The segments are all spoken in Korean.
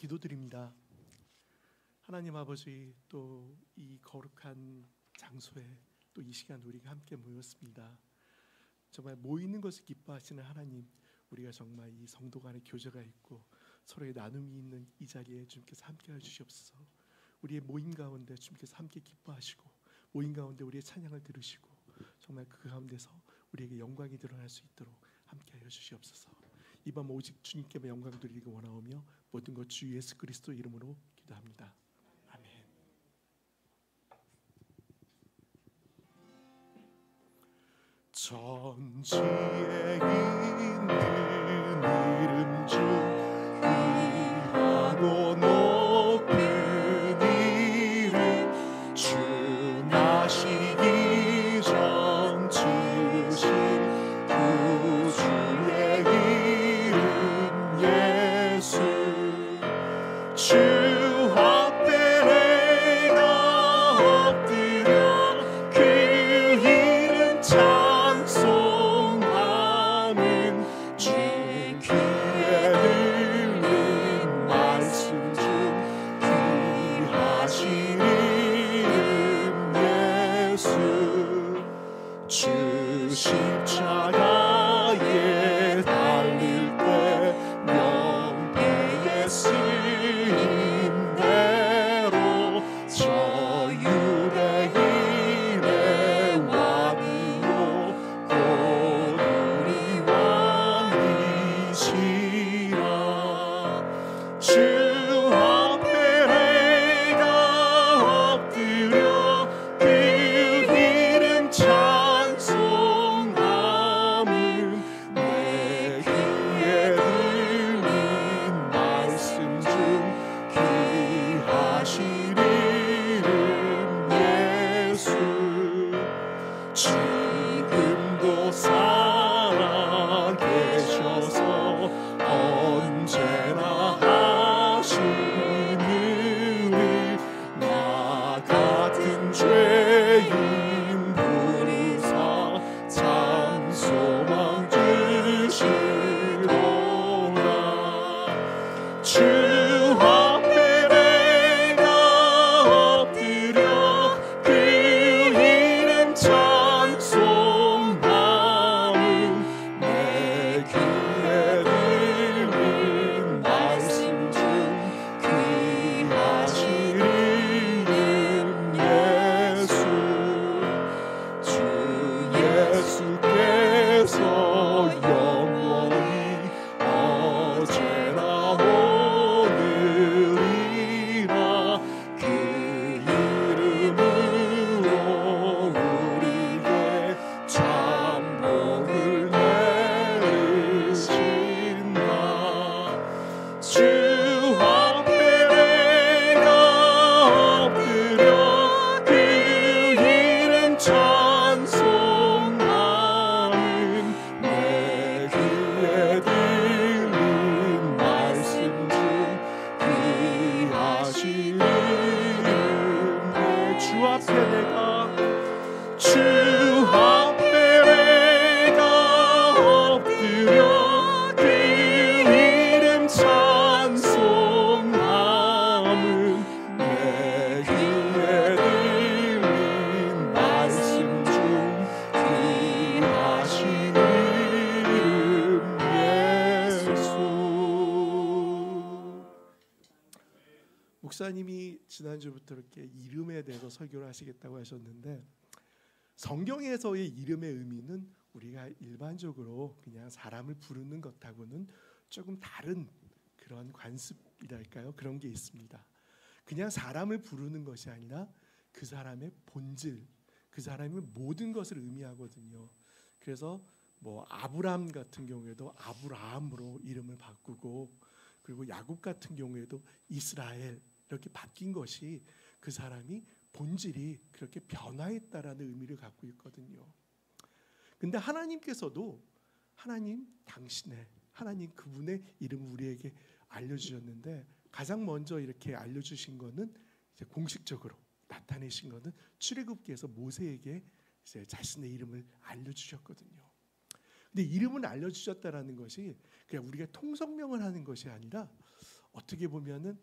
기도드립니다. 하나님 아버지, 또 이 거룩한 장소에 또 이 시간 우리가 함께 모였습니다. 정말 모이는 것을 기뻐하시는 하나님, 우리가 정말 이 성도 간의 교제가 있고 서로의 나눔이 있는 이 자리에 주님께서 함께해 주시옵소서. 우리의 모임 가운데 주님께서 함께 기뻐하시고, 모임 가운데 우리의 찬양을 들으시고, 정말 그 가운데서 우리에게 영광이 드러날 수 있도록 함께하여 주시옵소서. 이밤 오직 주님께만 영광 드리기 원하오며 모든 것 주 예수 그리스도 이름으로 기도합니다. 아멘. 천지에 있는 이름 중 귀하고 높은 이름, 주 나시기 전 주신 구주의 이름 예수. 주 앞에 내가 엎드려 그 이름 찬송하는, 주 귀에 들린 말씀 중 귀하신 이름 예수. 주 십자가에 달릴 때 명패에 쓰인 대로 저 유대인의 왕이요 곧 우리 왕이시라. 주 앞에 내가 엎드려 그 이름 찬송함은, 내 귀에 들린 말씀 중 귀하신 이름 예수. 지금도 살아계셔서 언제나 하시는 일, 나 같은 죄인 부르사 참 소망 주시도다. 주 앞에 내가 엎드려 그 이름 찬송함은, 내 귀에 들린 말씀 중 귀하신 이름 예수. 주 예수께서 영원히 어제나 오늘이라 그 이름으로 우리에게 참 복을 내리신다. 주 앞에 내가 엎드려 그 이름 찬송하는, 내 귀에 들린 말씀 중 귀하신 이름. 주 앞에 내가, 주 앞에 내가 엎드려 그 이름 찬송함은, 내 귀에 들린 말씀 중 귀하신 이름 예수. 목사님이 지난주부터 이렇게 이름에 대해서 설교를 하시겠다고 하셨는데, 성경에서의 이름의 의미는 우리가 일반적으로 그냥 사람을 부르는 것하고는 조금 다른 그런 관습이랄까요? 그런 게 있습니다. 그냥 사람을 부르는 것이 아니라 그 사람의 본질, 그 사람의 모든 것을 의미하거든요. 그래서 뭐 아브람 같은 경우에도 아브라함으로 이름을 바꾸고, 그리고 야곱 같은 경우에도 이스라엘 이렇게 바뀐 것이 그 사람이 본질이 그렇게 변화했다라는 의미를 갖고 있거든요. 근데 하나님께서도 하나님 당신의, 하나님 그분의 이름을 우리에게 알려주셨는데, 가장 먼저 이렇게 알려주신 거는 이제 공식적으로 나타내신 거는 출애굽기에서 모세에게 이제 자신의 이름을 알려주셨거든요. 근데 이름을 알려주셨다라는 것이 그냥 우리가 통성명을 하는 것이 아니라 어떻게 보면은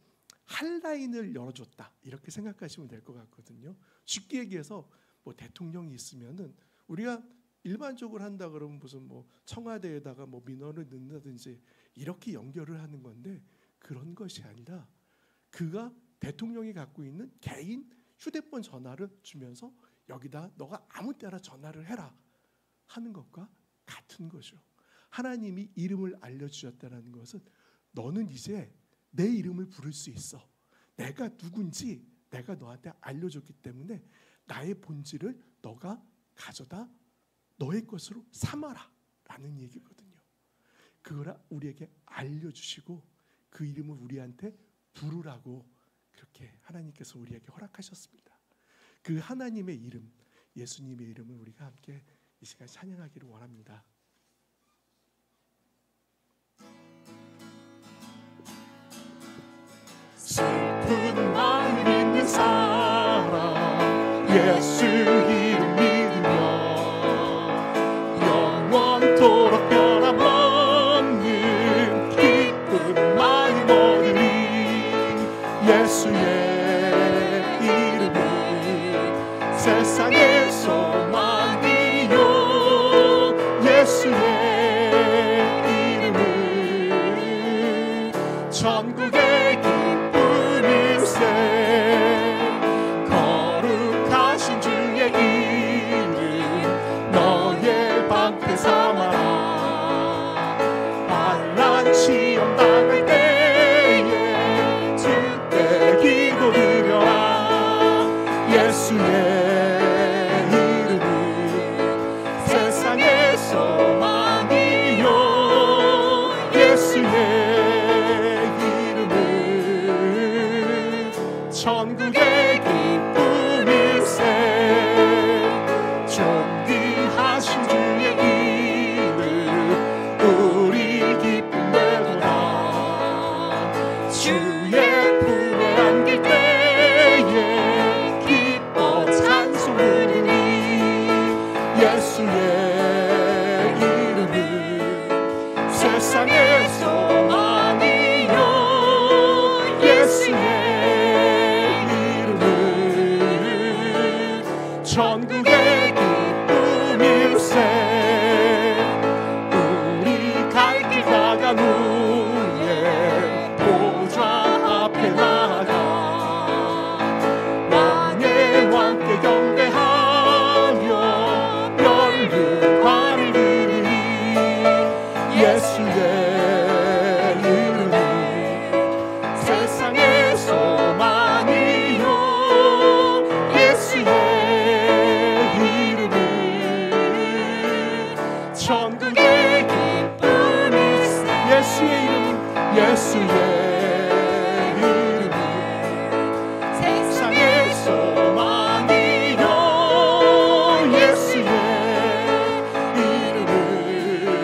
한 라인을 열어줬다 이렇게 생각하시면 될 것 같거든요. 쉽게 얘기해서 뭐 대통령이 있으면은 우리가 일반적으로 한다 그러면 무슨 뭐 청와대에다가 뭐 민원을 넣는다든지 이렇게 연결을 하는 건데 그런 것이 아니라 그가 대통령이 갖고 있는 개인 휴대폰 전화를 주면서 여기다 너가 아무 때나 전화를 해라 하는 것과 같은 거죠. 하나님이 이름을 알려주셨다는 것은 너는 이제 내 이름을 부를 수 있어. 내가 누군지 내가 너한테 알려줬기 때문에 나의 본질을 너가 가져다 너의 것으로 삼아라 라는 얘기거든요. 그거를 우리에게 알려주시고 그 이름을 우리한테 부르라고 그렇게 하나님께서 우리에게 허락하셨습니다. 그 하나님의 이름, 예수님의 이름을 우리가 함께 이 시간 찬양하기를 원합니다. 슬픈 마음 있는 사람 예수 이름 믿으며 영원토록 변함없는 기쁜 마음 얻으리. 예수의 이름은 세상의 소망이요 예수의 이름은 천국의 거룩하신 주의 이름 너의 방패 삼아라. 환난 시험 당할 때에 주께 기도 드려라. 예수의 이름은 세상의 소망이요 예수의 천국의 기쁨일세. 존귀하신 주의 이름 우리 기쁨 되도다. 주의 품에 안길 때에 기뻐 찬송 부르니. 예수의 이름은 세상의 소망이요 예수의 천국의 기쁨일세. 우리 갈 길 나간 후에 보좌 앞에 나가 왕의 왕께 경배하며 멸류관을 드리니. 예수의 이름은 세상의 소망이요 예수의 천국의 기쁨일세. 예수의 이름 예수의 이름은 세상의 소망이요 예수의 이름은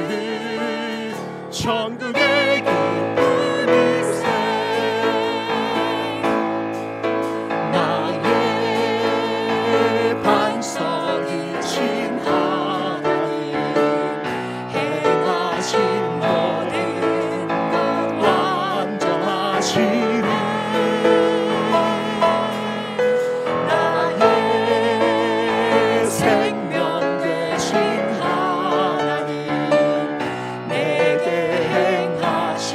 천국의 기쁨일세. 나의 반석이신 하나님 행하신 모든 것 완전하시리. 나의 생명 되신 하나님 내게 행하신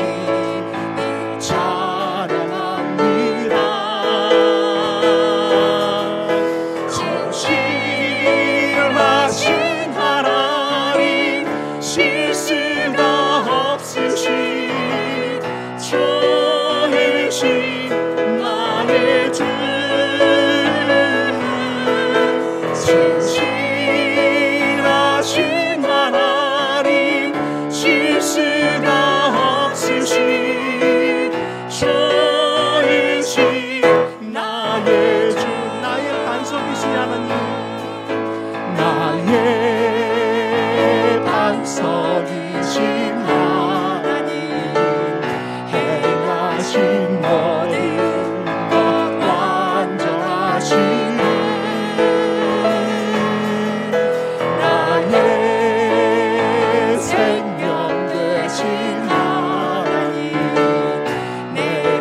일 찬양합니다. 진실하신 하나님 실수가 없으신 좋으신 나의 주. 진실하신 하나님 실수가 없으신 좋으신 나의 주. 나의 반석이신 하나님 나의 반석이신 하나님 행하신 모든 것 완전하시니. 나의 생명 되신 하나님 내게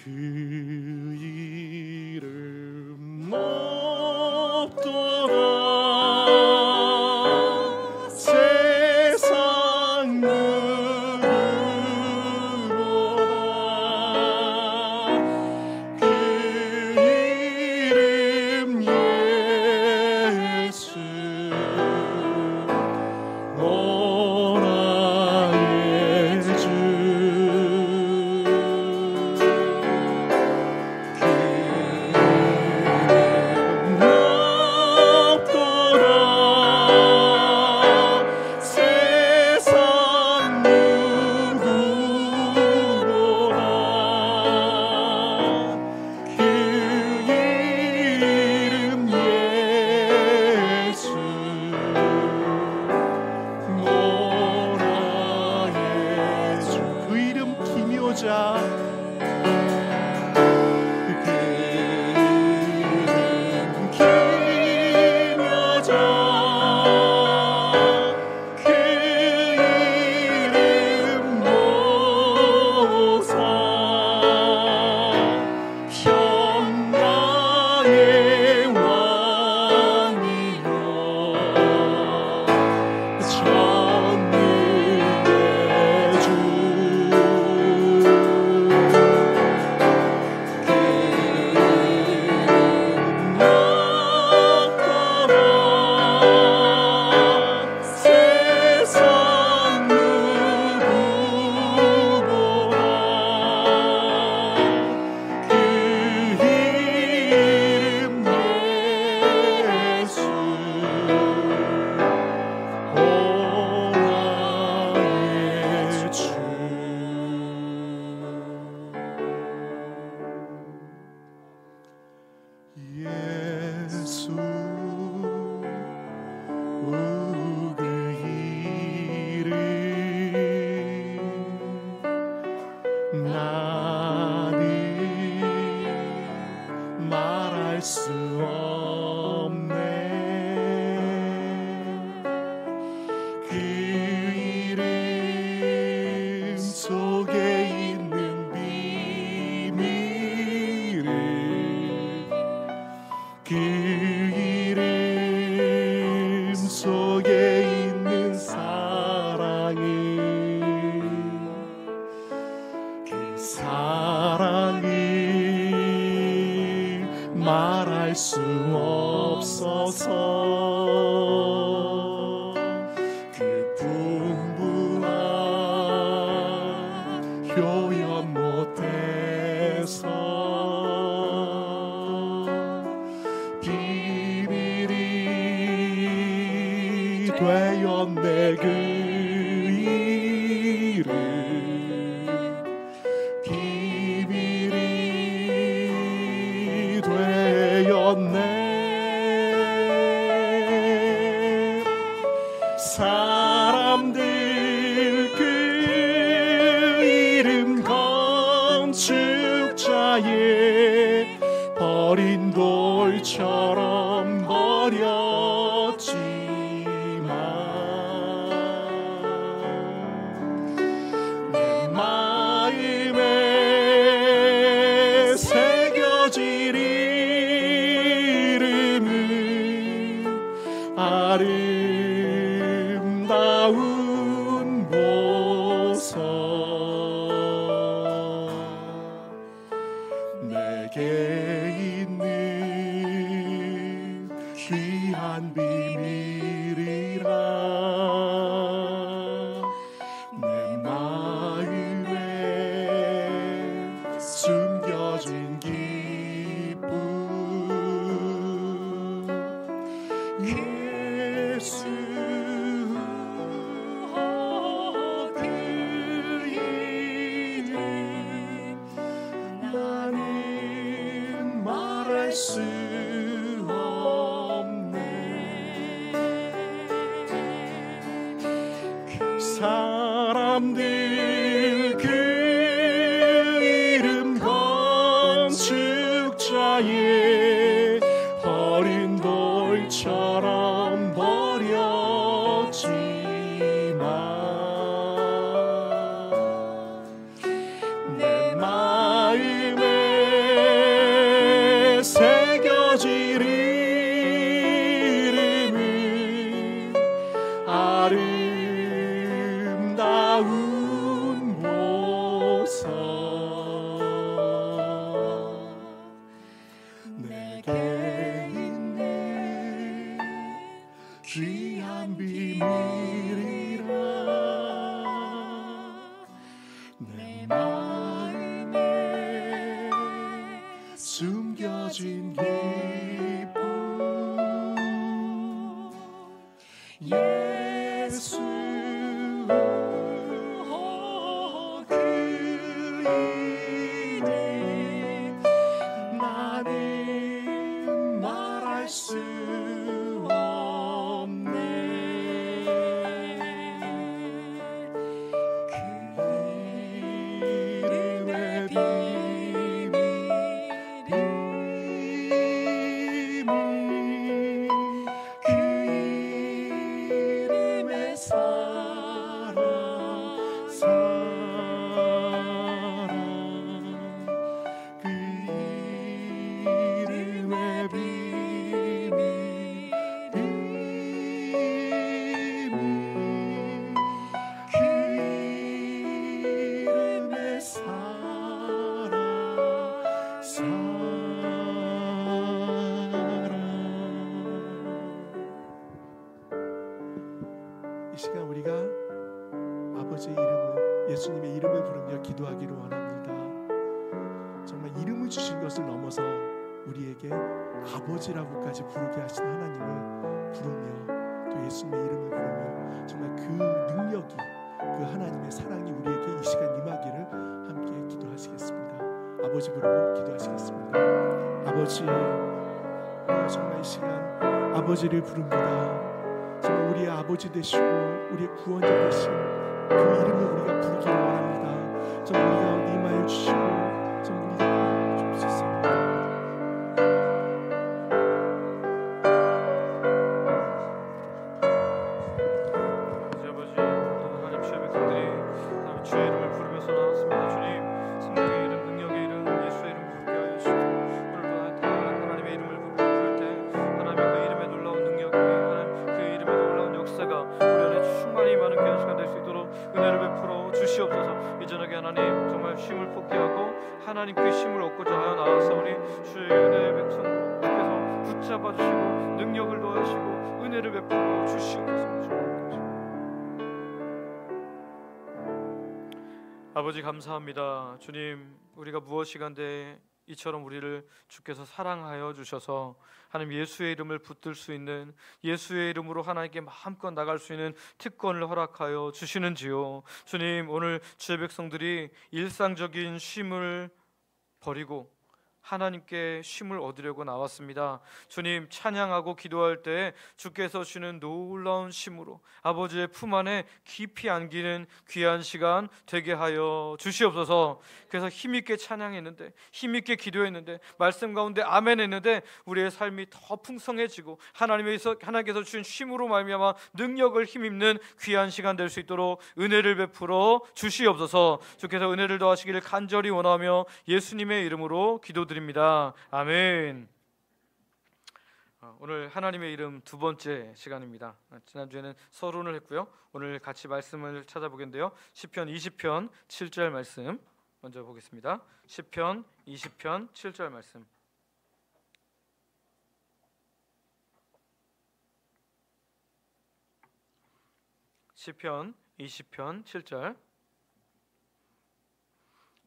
그 이름 높도다 세상 누구보다 그 이름 예수 나의 주 그 풍부한 표현 못해서 비밀이 되었네. 그 이름 비밀이 되었네. 사람들 그 이름 건축자의 버린 돌처럼 버렸지만 내 마음에 새겨질 이름은 아름다운 보석. 내게 있는 귀한 비밀이라 내 마음에 숨겨진 기쁨. 예수 그 이름 나는 말할 수 없네. 사람들 그 이름 건축자의 버린 돌처럼 버렸지만 내 마음에 새겨질 이름은 아름다운 보석. 내게 있는 귀한 비밀이라 내 마음에 숨겨진 기쁨. 예수 그 이름 나는 말할 수 없네. 그 이름의 비밀 그 이름의 사랑 그 이름의 비밀 그 이름의 사랑 이 시간 우리가 아버지의 이름을, 예수님의 이름을 부르며 기도하기를 원합니다. 정말 이름을 주신 것을 넘어서 우리에게 아버지라고까지 부르게 하신 하나님을 부르며 또 예수님의 이름을 부르며 정말 그 능력이, 그 하나님의 사랑이 우리에게 이 시간 임하기를 함께 기도하시겠습니다. 아버지 부르고 기도하시겠습니다. 아버지, 우리가 정말 이 시간 아버지를 부릅니다. 정말 우리의 아버지 되시고 우리의 구원자 되신 그 이름을 우리가 부르기를 원합니다. 정말 우리 가운데 임하여 주시고 정말 우리가 주옵소서. 아버지, 하나님 주의 백성들이 하나님 주의 이름을 부르면서 나왔습니다. 주님, 생명의 이름, 능력의 이름, 예수의 이름을 부르게 하여 주시고 오늘도 하나님의 이름을 부를 때 하나님의 그 이름의 놀라운 능력이, 하나님 그 이름의 놀라운 역사가 우리 안에 충만히 많은 귀한 시간 될 수 있도록 은혜를 베풀어 주시옵소서. 이 저녁에 하나님 정말 쉼을 포기하고 하나님 그 쉼을 얻고자 하여 나왔사오니 주의 은혜의 백성들께서 붙잡아 주시고 능력을 도와주시고 은혜를 베풀어 주시옵소서. 아버지 감사합니다. 주님, 우리가 무엇이간데 이처럼 우리를 주께서 사랑하여 주셔서 하나님 예수의 이름을 붙들 수 있는, 예수의 이름으로 하나님께 마음껏 나갈 수 있는 특권을 허락하여 주시는지요. 주님, 오늘 주의 백성들이 일상적인 쉼을 버리고 하나님께 쉼을 얻으려고 나왔습니다. 주님, 찬양하고 기도할 때 주께서 주는 놀라운 쉼으로 아버지의 품 안에 깊이 안기는 귀한 시간 되게 하여 주시옵소서. 그래서 힘있게 찬양했는데, 힘있게 기도했는데, 말씀 가운데 아멘 했는데 우리의 삶이 더 풍성해지고 하나님께서 주신 쉼으로 말미암아 능력을 힘입는 귀한 시간 될 수 있도록 은혜를 베풀어 주시옵소서. 주께서 은혜를 더하시기를 간절히 원하며 예수님의 이름으로 기도드립니다. 아멘. 오늘 하나님의 이름 두 번째 시간입니다. 지난주에는 서론을 했고요. 오늘 같이 말씀을 찾아보겠는데요. 시편 20편 7절 말씀 먼저 보겠습니다. 시편 20편 7절 말씀. 시편 20편 7절.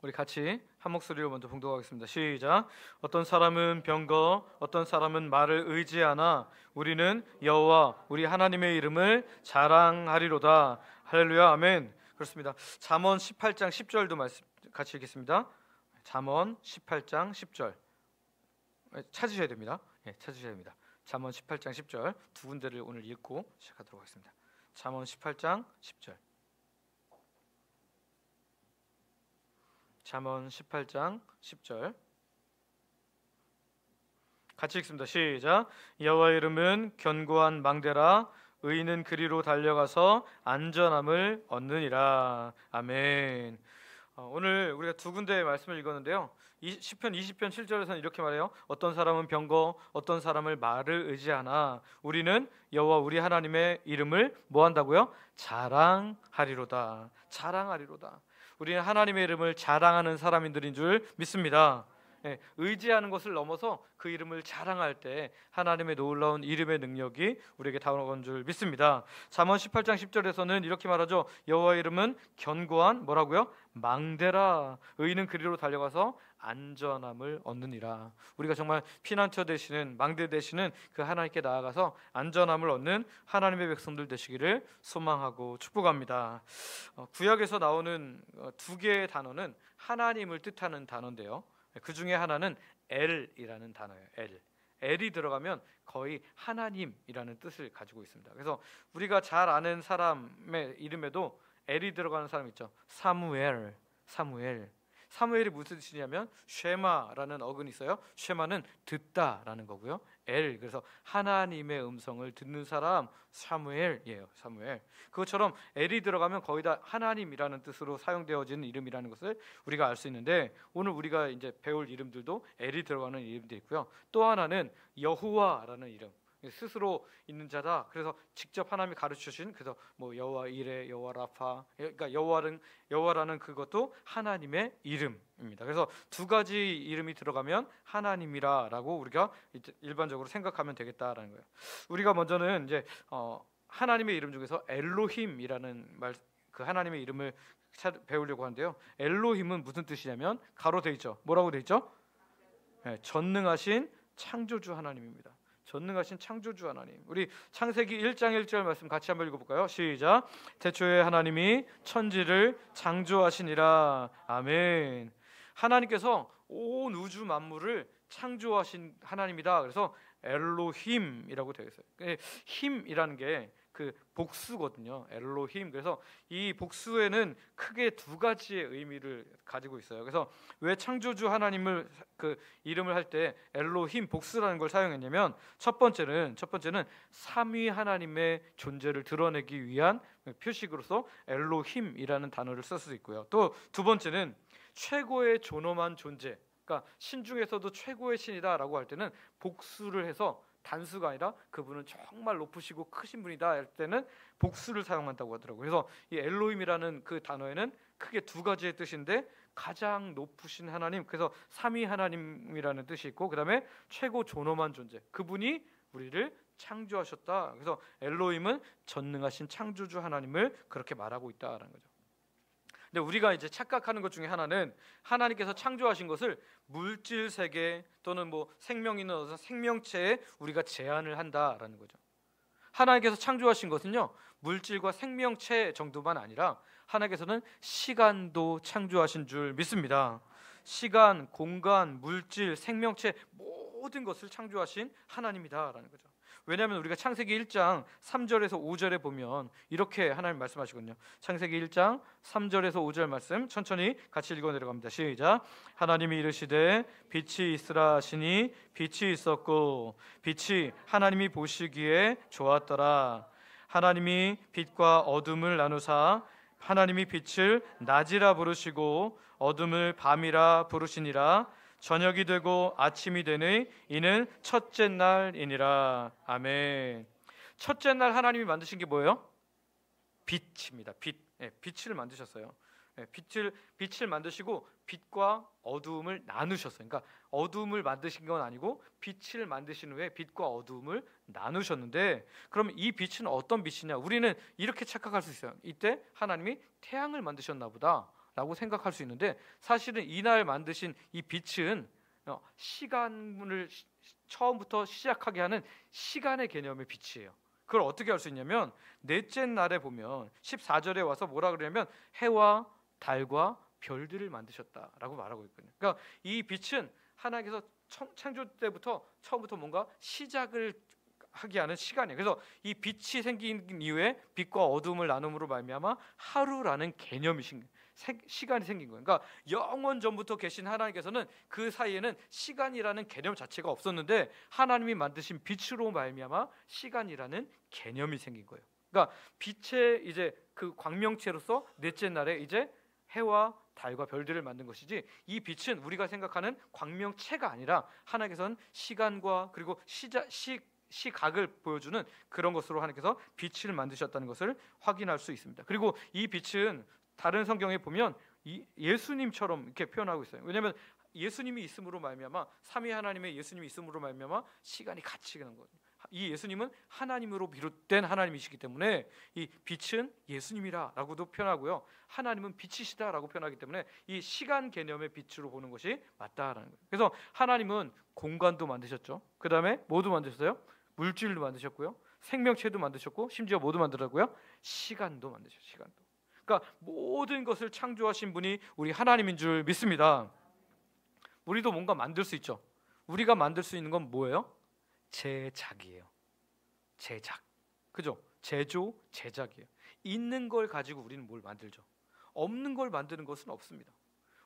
우리 같이 한 목소리로 먼저 봉독하겠습니다. 시작. 어떤 사람은 병거, 어떤 사람은 말을 의지하나 우리는 여호와 우리 하나님의 이름을 자랑하리로다. 할렐루야. 아멘. 그렇습니다. 잠언 18장 10절도 말씀 같이 읽겠습니다. 잠언 18장 10절 찾으셔야 됩니다. 찾으셔야 됩니다. 잠언 18장 10절 두 군데를 오늘 읽고 시작하도록 하겠습니다. 잠언 18장 10절. 잠언 18장 10절 같이 읽습니다. 시작. 여호와의 이름은 견고한 망대라 의인은 그리로 달려가서 안전함을 얻느니라. 아멘. 오늘 우리가 두 군데의 말씀을 읽었는데요. 시편 20편 7절에서는 이렇게 말해요. 어떤 사람은 병거, 어떤 사람을 말을 의지하나 우리는 여호와 우리 하나님의 이름을 뭐 한다고요? 자랑하리로다. 자랑하리로다. 우리는 하나님의 이름을 자랑하는 사람들인 줄 믿습니다. 의지하는 것을 넘어서 그 이름을 자랑할 때 하나님의 놀라운 이름의 능력이 우리에게 다가온 줄 믿습니다. 잠언 18장 10절에서는 이렇게 말하죠. 여호와의 이름은 견고한 뭐라고요? 망대라. 의인은 그리로 달려가서 안전함을 얻느니라. 우리가 정말 피난처 되시는 망대 되시는 그 하나님께 나아가서 안전함을 얻는 하나님의 백성들 되시기를 소망하고 축복합니다. 구약에서 나오는 두 개의 단어는 하나님을 뜻하는 단어인데요. 그 중에 하나는 엘이라는 단어예요. 엘이 들어가면 거의 하나님이라는 뜻을 가지고 있습니다. 그래서 우리가 잘 아는 사람의 이름에도 엘이 들어가는 사람 있죠. 사무엘이 무슨 뜻이냐면 쉐마라는 어근이 있어요. 쉐마는 듣다라는 거고요. 그래서 하나님의 음성을 듣는 사람 사무엘이에요. 사무엘. 그것처럼 엘이 들어가면 거의 다 하나님이라는 뜻으로 사용되어지는 이름이라는 것을 우리가 알 수 있는데 오늘 우리가 이제 배울 이름들도 엘이 들어가는 이름도 있고요. 또 하나는 여호와라는 이름. 스스로 있는 자다. 그래서 직접 하나님이 가르쳐 주신 그래서 뭐 여호와 이레, 여호와 라파. 그러니까 여호와라는 그것도 하나님의 이름입니다. 그래서 두 가지 이름이 들어가면 하나님이라라고 우리가 일반적으로 생각하면 되겠다라는 거예요. 우리가 먼저는 이제 하나님의 이름 중에서 엘로힘이라는 그 하나님의 이름을 배우려고 하는데요. 엘로힘은 무슨 뜻이냐면 가로 돼 있죠. 뭐라고 돼 있죠? 전능하신 창조주 하나님입니다. 전능하신 창조주 하나님. 우리 창세기 1장 1절 말씀 같이 한번 읽어볼까요? 시작. 태초에 하나님이 천지를 창조하시니라. 아멘. 하나님께서 온 우주 만물을 창조하신 하나님이다. 그래서 엘로힘이라고 되어 있어요. 힘이라는 게 그 복수거든요. 엘로힘. 그래서 이 복수에는 크게 두 가지의 의미를 가지고 있어요. 그래서 왜 창조주 하나님을 그 이름을 할 때 엘로힘 복수라는 걸 사용했냐면 첫 번째는 삼위 하나님의 존재를 드러내기 위한 표식으로서 엘로힘이라는 단어를 쓸 수 있고요. 또 두 번째는 최고의 존엄한 존재. 그러니까 신 중에서도 최고의 신이다라고 할 때는 복수를 해서 단수가 아니라 그분은 정말 높으시고 크신 분이다 할 때는 복수를 사용한다고 하더라고요. 그래서 이 엘로힘이라는 그 단어에는 크게 두 가지의 뜻인데 가장 높으신 하나님, 그래서 삼위 하나님이라는 뜻이 있고 그 다음에 최고 존엄한 존재, 그분이 우리를 창조하셨다. 그래서 엘로힘은 전능하신 창조주 하나님을 그렇게 말하고 있다라는 거죠. 근데 우리가 이제 착각하는 것 중에 하나는 하나님께서 창조하신 것을 물질 세계 또는 뭐 생명 있는 어떤 생명체에 우리가 제한을 한다라는 거죠. 하나님께서 창조하신 것은요, 물질과 생명체 정도만 아니라 하나님께서는 시간도 창조하신 줄 믿습니다. 시간, 공간, 물질, 생명체 모든 것을 창조하신 하나님이다라는 거죠. 왜냐하면 우리가 창세기 1장 3절에서 5절에 보면 이렇게 하나님 말씀하시거든요. 창세기 1장 3절에서 5절 말씀 천천히 같이 읽어 내려갑니다. 시작. 하나님이 이르시되 빛이 있으라 하시니 빛이 있었고 빛이 하나님이 보시기에 좋았더라. 하나님이 빛과 어둠을 나누사 하나님이 빛을 낮이라 부르시고 어둠을 밤이라 부르시니라. 저녁이 되고 아침이 되니 이는 첫째 날이니라. 아멘. 첫째 날 하나님이 만드신 게 뭐예요? 빛입니다. 빛. 빛을 만드셨어요. 빛을 만드시고 빛과 어두움을 나누셨어요. 그러니까 어두움을 만드신 건 아니고 빛을 만드신 후에 빛과 어두움을 나누셨는데, 그럼 이 빛은 어떤 빛이냐? 우리는 이렇게 착각할 수 있어요. 이때 하나님이 태양을 만드셨나 보다 라고 생각할 수 있는데, 사실은 이날 만드신 이 빛은 시간을 처음부터 시작하게 하는 시간의 개념의 빛이에요. 그걸 어떻게 알 수 있냐면 넷째 날에 보면 14절에 와서 뭐라 그러냐면 해와 달과 별들을 만드셨다라고 말하고 있거든요. 그러니까 이 빛은 하나님께서 창조 때부터 처음부터 뭔가 시작을 하게 하는 시간이에요. 그래서 이 빛이 생긴 이후에 빛과 어둠을 나눔으로 말미암아 하루라는 개념이신 시간이 생긴 거예요. 그러니까 영원 전부터 계신 하나님께서는 그 사이에는 시간이라는 개념 자체가 없었는데 하나님이 만드신 빛으로 말미암아 시간이라는 개념이 생긴 거예요. 그러니까 빛의 이제 그 광명체로서 넷째 날에 이제 해와 달과 별들을 만든 것이지, 이 빛은 우리가 생각하는 광명체가 아니라 하나님께서는 시간과 그리고 시각을 보여주는 그런 것으로 하나님께서 빛을 만드셨다는 것을 확인할 수 있습니다. 그리고 이 빛은 다른 성경에 보면 예수님처럼 이렇게 표현하고 있어요. 왜냐하면 예수님이 있음으로 말미암아, 삼위 하나님의 예수님이 있음으로 말미암아 시간이 같이 가는 거예요. 이 예수님은 하나님으로 비롯된 하나님이시기 때문에 이 빛은 예수님이라라고도 표현하고요, 하나님은 빛이시다라고 표현하기 때문에 이 시간 개념의 빛으로 보는 것이 맞다라는 거예요. 그래서 하나님은 공간도 만드셨죠. 그 다음에 뭐도 만드셨어요? 물질도 만드셨고요, 생명체도 만드셨고, 심지어 뭐도 만들었고요? 시간도 만드셨어요. 시간도. 그러니까 모든 것을 창조하신 분이 우리 하나님인 줄 믿습니다. 우리도 뭔가 만들 수 있죠. 우리가 만들 수 있는 건 뭐예요? 제작이에요. 제작. 그죠? 제조, 제작이에요. 있는 걸 가지고 우리는 뭘 만들죠. 없는 걸 만드는 것은 없습니다.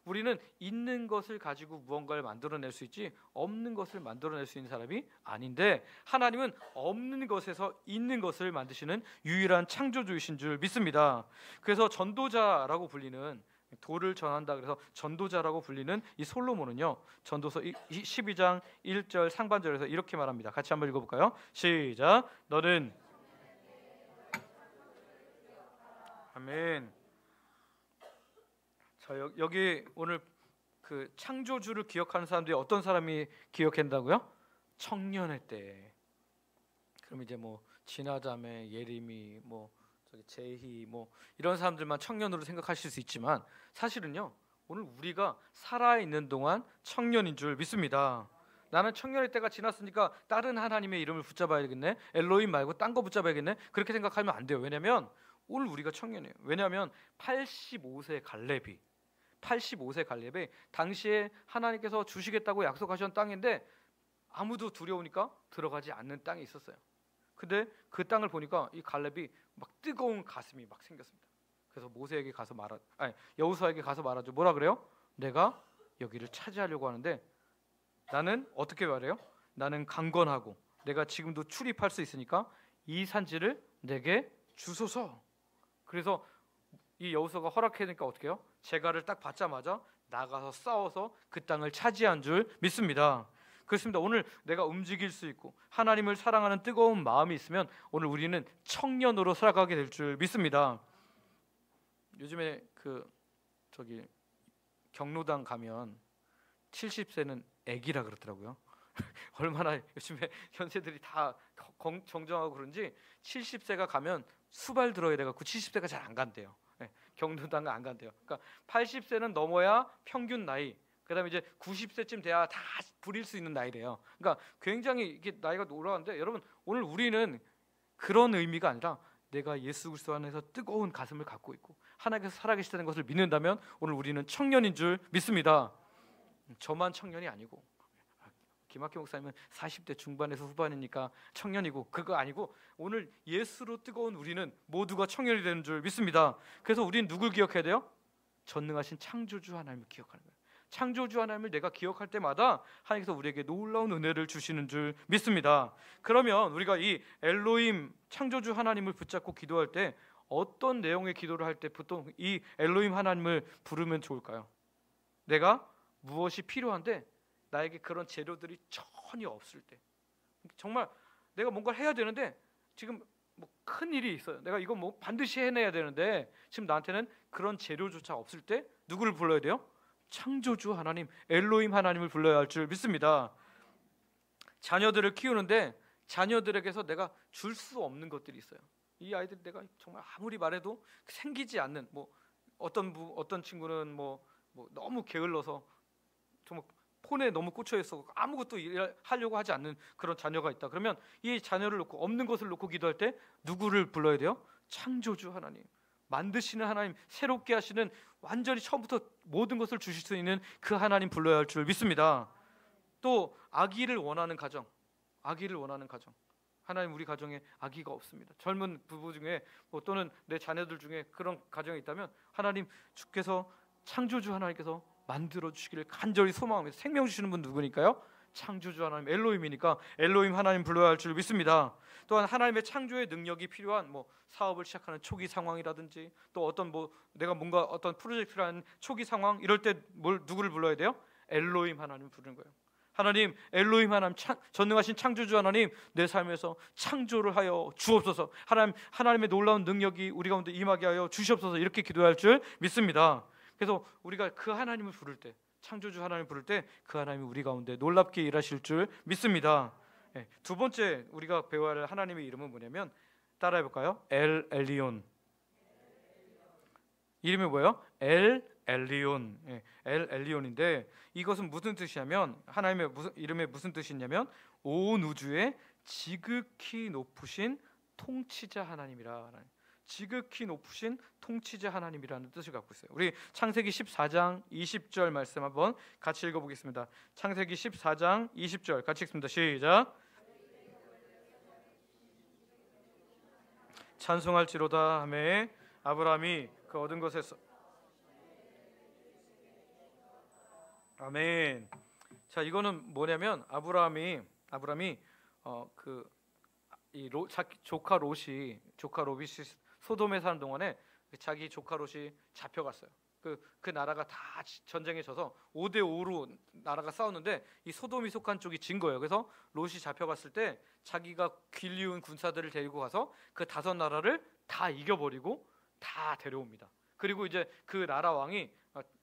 우리는 있는 것을 가지고 무언가를 만들어낼 수 있지 없는 것을 만들어낼 수 있는 사람이 아닌데, 하나님은 없는 것에서 있는 것을 만드시는 유일한 창조주이신 줄 믿습니다. 그래서 전도자라고 불리는, 도를 전한다 그래서 전도자라고 불리는 이 솔로몬은요, 전도서 12장 1절 상반절에서 이렇게 말합니다. 같이 한번 읽어볼까요? 시작. 너는 아멘. 자, 여기 오늘 그 창조주를 기억하는 사람들이 어떤 사람이 기억한다고요? 청년의 때. 그럼 이제 뭐 진화자매, 예림이, 뭐 저기 제희, 뭐 이런 사람들만 청년으로 생각하실 수 있지만 사실은요, 오늘 우리가 살아 있는 동안 청년인 줄 믿습니다. 나는 청년의 때가 지났으니까 다른 하나님의 이름을 붙잡아야겠네, 엘로힘 말고 딴 거 붙잡아야겠네, 그렇게 생각하면 안 돼요. 왜냐하면 오늘 우리가 청년이에요. 왜냐하면 85세 갈렙이 당시에 하나님께서 주시겠다고 약속하신 땅인데 아무도 두려우니까 들어가지 않는 땅이 있었어요. 근데 그 땅을 보니까 이 갈렙이 막 뜨거운 가슴이 막 생겼습니다. 그래서 모세에게 가서 여호수아에게 가서 말하죠. 뭐라 그래요? 내가 여기를 차지하려고 하는데 나는 어떻게 말해요? 나는 강건하고 내가 지금도 출입할 수 있으니까 이 산지를 내게 주소서. 그래서 이 여호수아가 허락하니까 어떻게 해요? 제갈을 딱 받자마자 나가서 싸워서 그 땅을 차지한 줄 믿습니다. 그렇습니다. 오늘 내가 움직일 수 있고 하나님을 사랑하는 뜨거운 마음이 있으면 오늘 우리는 청년으로 살아가게 될 줄 믿습니다. 요즘에 저기 경로당 가면 70세는 애기라 그러더라고요. 얼마나 요즘에 현세들이 다 정정하고 그런지 70세가 가면 수발 들어야 돼갖고 70세가 잘 안 간대요. 예, 경로당 안 간대요. 그러니까 80세는 넘어야 평균 나이. 그다음에 이제 90세쯤 돼야 다 부릴 수 있는 나이래요. 그러니까 굉장히 이게 나이가 올라가는데 여러분 오늘 우리는 그런 의미가 아니라 내가 예수 그리스도 안에서 뜨거운 가슴을 갖고 있고 하나님께서 살아계시다는 것을 믿는다면 오늘 우리는 청년인 줄 믿습니다. 저만 청년이 아니고 김학규 목사님은 40대 중반에서 후반이니까 청년이고 그거 아니고 오늘 예수로 뜨거운 우리는 모두가 청년이 되는 줄 믿습니다. 그래서 우리는 누굴 기억해야 돼요? 전능하신 창조주 하나님을 기억하는 거예요. 창조주 하나님을 내가 기억할 때마다 하나님께서 우리에게 놀라운 은혜를 주시는 줄 믿습니다. 그러면 우리가 이 엘로힘 창조주 하나님을 붙잡고 기도할 때 어떤 내용의 기도를 할 때 보통 이 엘로힘 하나님을 부르면 좋을까요? 내가 무엇이 필요한데 나에게 그런 재료들이 전혀 없을 때, 정말 내가 뭔가를 해야 되는데 지금 뭐 큰 일이 있어요. 내가 이거 뭐 반드시 해내야 되는데 지금 나한테는 그런 재료조차 없을 때 누구를 불러야 돼요? 창조주 하나님, 엘로힘 하나님을 불러야 할 줄 믿습니다. 자녀들을 키우는데 자녀들에게서 내가 줄 수 없는 것들이 있어요. 이 아이들이 내가 정말 아무리 말해도 생기지 않는, 뭐 어떤 친구는 뭐 너무 게을러서 정말 폰에 너무 꽂혀 있어 아무것도 하려고 하지 않는 그런 자녀가 있다. 그러면 이 자녀를 놓고 없는 것을 놓고 기도할 때 누구를 불러야 돼요? 창조주 하나님, 만드시는 하나님, 새롭게 하시는, 완전히 처음부터 모든 것을 주실 수 있는 그 하나님 불러야 할 줄 믿습니다. 또 아기를 원하는 가정, 아기를 원하는 가정, 하나님 우리 가정에 아기가 없습니다. 젊은 부부 중에 또는 내 자녀들 중에 그런 가정이 있다면 하나님 주께서, 창조주 하나님께서 만들어 주시기를 간절히 소망하면서, 생명 주시는 분 누구니까요? 창조주 하나님, 엘로힘이니까 엘로힘 하나님 불러야 할 줄 믿습니다. 또한 하나님의 창조의 능력이 필요한 뭐 사업을 시작하는 초기 상황이라든지 또 어떤 내가 뭔가 어떤 프로젝트를 하는 초기 상황, 이럴 때 누구를 불러야 돼요? 엘로힘 하나님 부르는 거예요. 하나님, 엘로힘 하나님, 전능하신 창조주 하나님, 내 삶에서 창조를 하여 주옵소서. 하나님의 놀라운 능력이 우리 가운데 임하게 하여 주시옵소서. 이렇게 기도할 줄 믿습니다. 그래서 우리가 그 하나님을 부를 때, 창조주 하나님을 부를 때 그 하나님이 우리 가운데 놀랍게 일하실 줄 믿습니다. 두 번째 우리가 배워야 할 하나님의 이름은 뭐냐면, 따라해 볼까요? 엘 엘리온. 이름이 뭐예요? 엘 엘리온. 엘 엘리온인데 이것은 무슨 뜻이냐면, 하나님의 이름의 무슨 뜻이냐면 온 우주의 지극히 높으신 통치자 하나님이라. 지극히 높으신 통치자 하나님이라는 뜻을 갖고 있어요. 우리 창세기 14장 20절 말씀 한번 같이 읽어보겠습니다. 창세기 14장 20절 같이 읽습니다. 시작. 찬송할지로다 하매 아브라함이 그 얻은 것에서. 아멘. 자, 이거는 뭐냐면 아브라함이 자기 조카 롯이 소돔에 사는 동안에 자기 조카 롯이 잡혀갔어요. 그 나라가 다 전쟁에 져서 5대5로 나라가 싸웠는데 이 소돔이 속한 쪽이 진 거예요. 그래서 롯이 잡혀갔을 때 자기가 길리운 군사들을 데리고 가서 그 5나라를 다 이겨버리고 다 데려옵니다. 그리고 이제 그 나라 왕이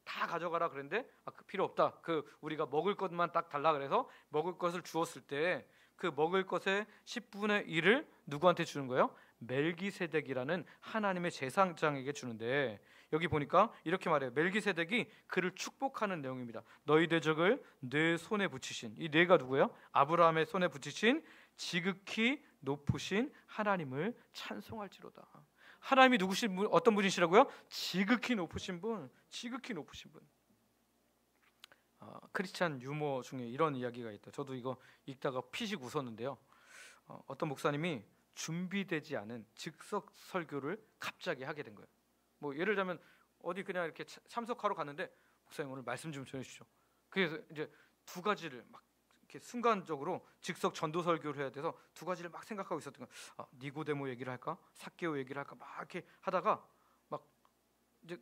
다 가져가라 그랬는데 필요 없다. 우리가 먹을 것만 딱 달라 그래서 먹을 것을 주었을 때 그 먹을 것의 10분의 1을 누구한테 주는 거예요? 멜기세덱이라는 하나님의 제사장에게 주는데, 여기 보니까 이렇게 말해요. 멜기세덱이 그를 축복하는 내용입니다. 너희 대적을 내 손에 붙이신, 이 뇌가 누구예요? 아브라함의 손에 붙이신 지극히 높으신 하나님을 찬송할지로다. 하나님이 어떤 분이시라고요? 지극히 높으신 분, 지극히 높으신 분. 크리스찬 유머 중에 이런 이야기가 있다. 저도 이거 읽다가 피식 웃었는데요. 어떤 목사님이 준비되지 않은 즉석 설교를 갑자기 하게 된 거예요. 뭐 예를 들면 어디 그냥 이렇게 참석하러 갔는데, 목사님 오늘 말씀 좀 전해주시죠. 그래서 이제 두 가지를 막 이렇게 순간적으로 즉석 전도 설교를 해야 돼서 두 가지를 막 생각하고 있었던 거예요. 니고데모 얘기를 할까, 삭개오 얘기를 할까, 막 이렇게 하다가 막 이제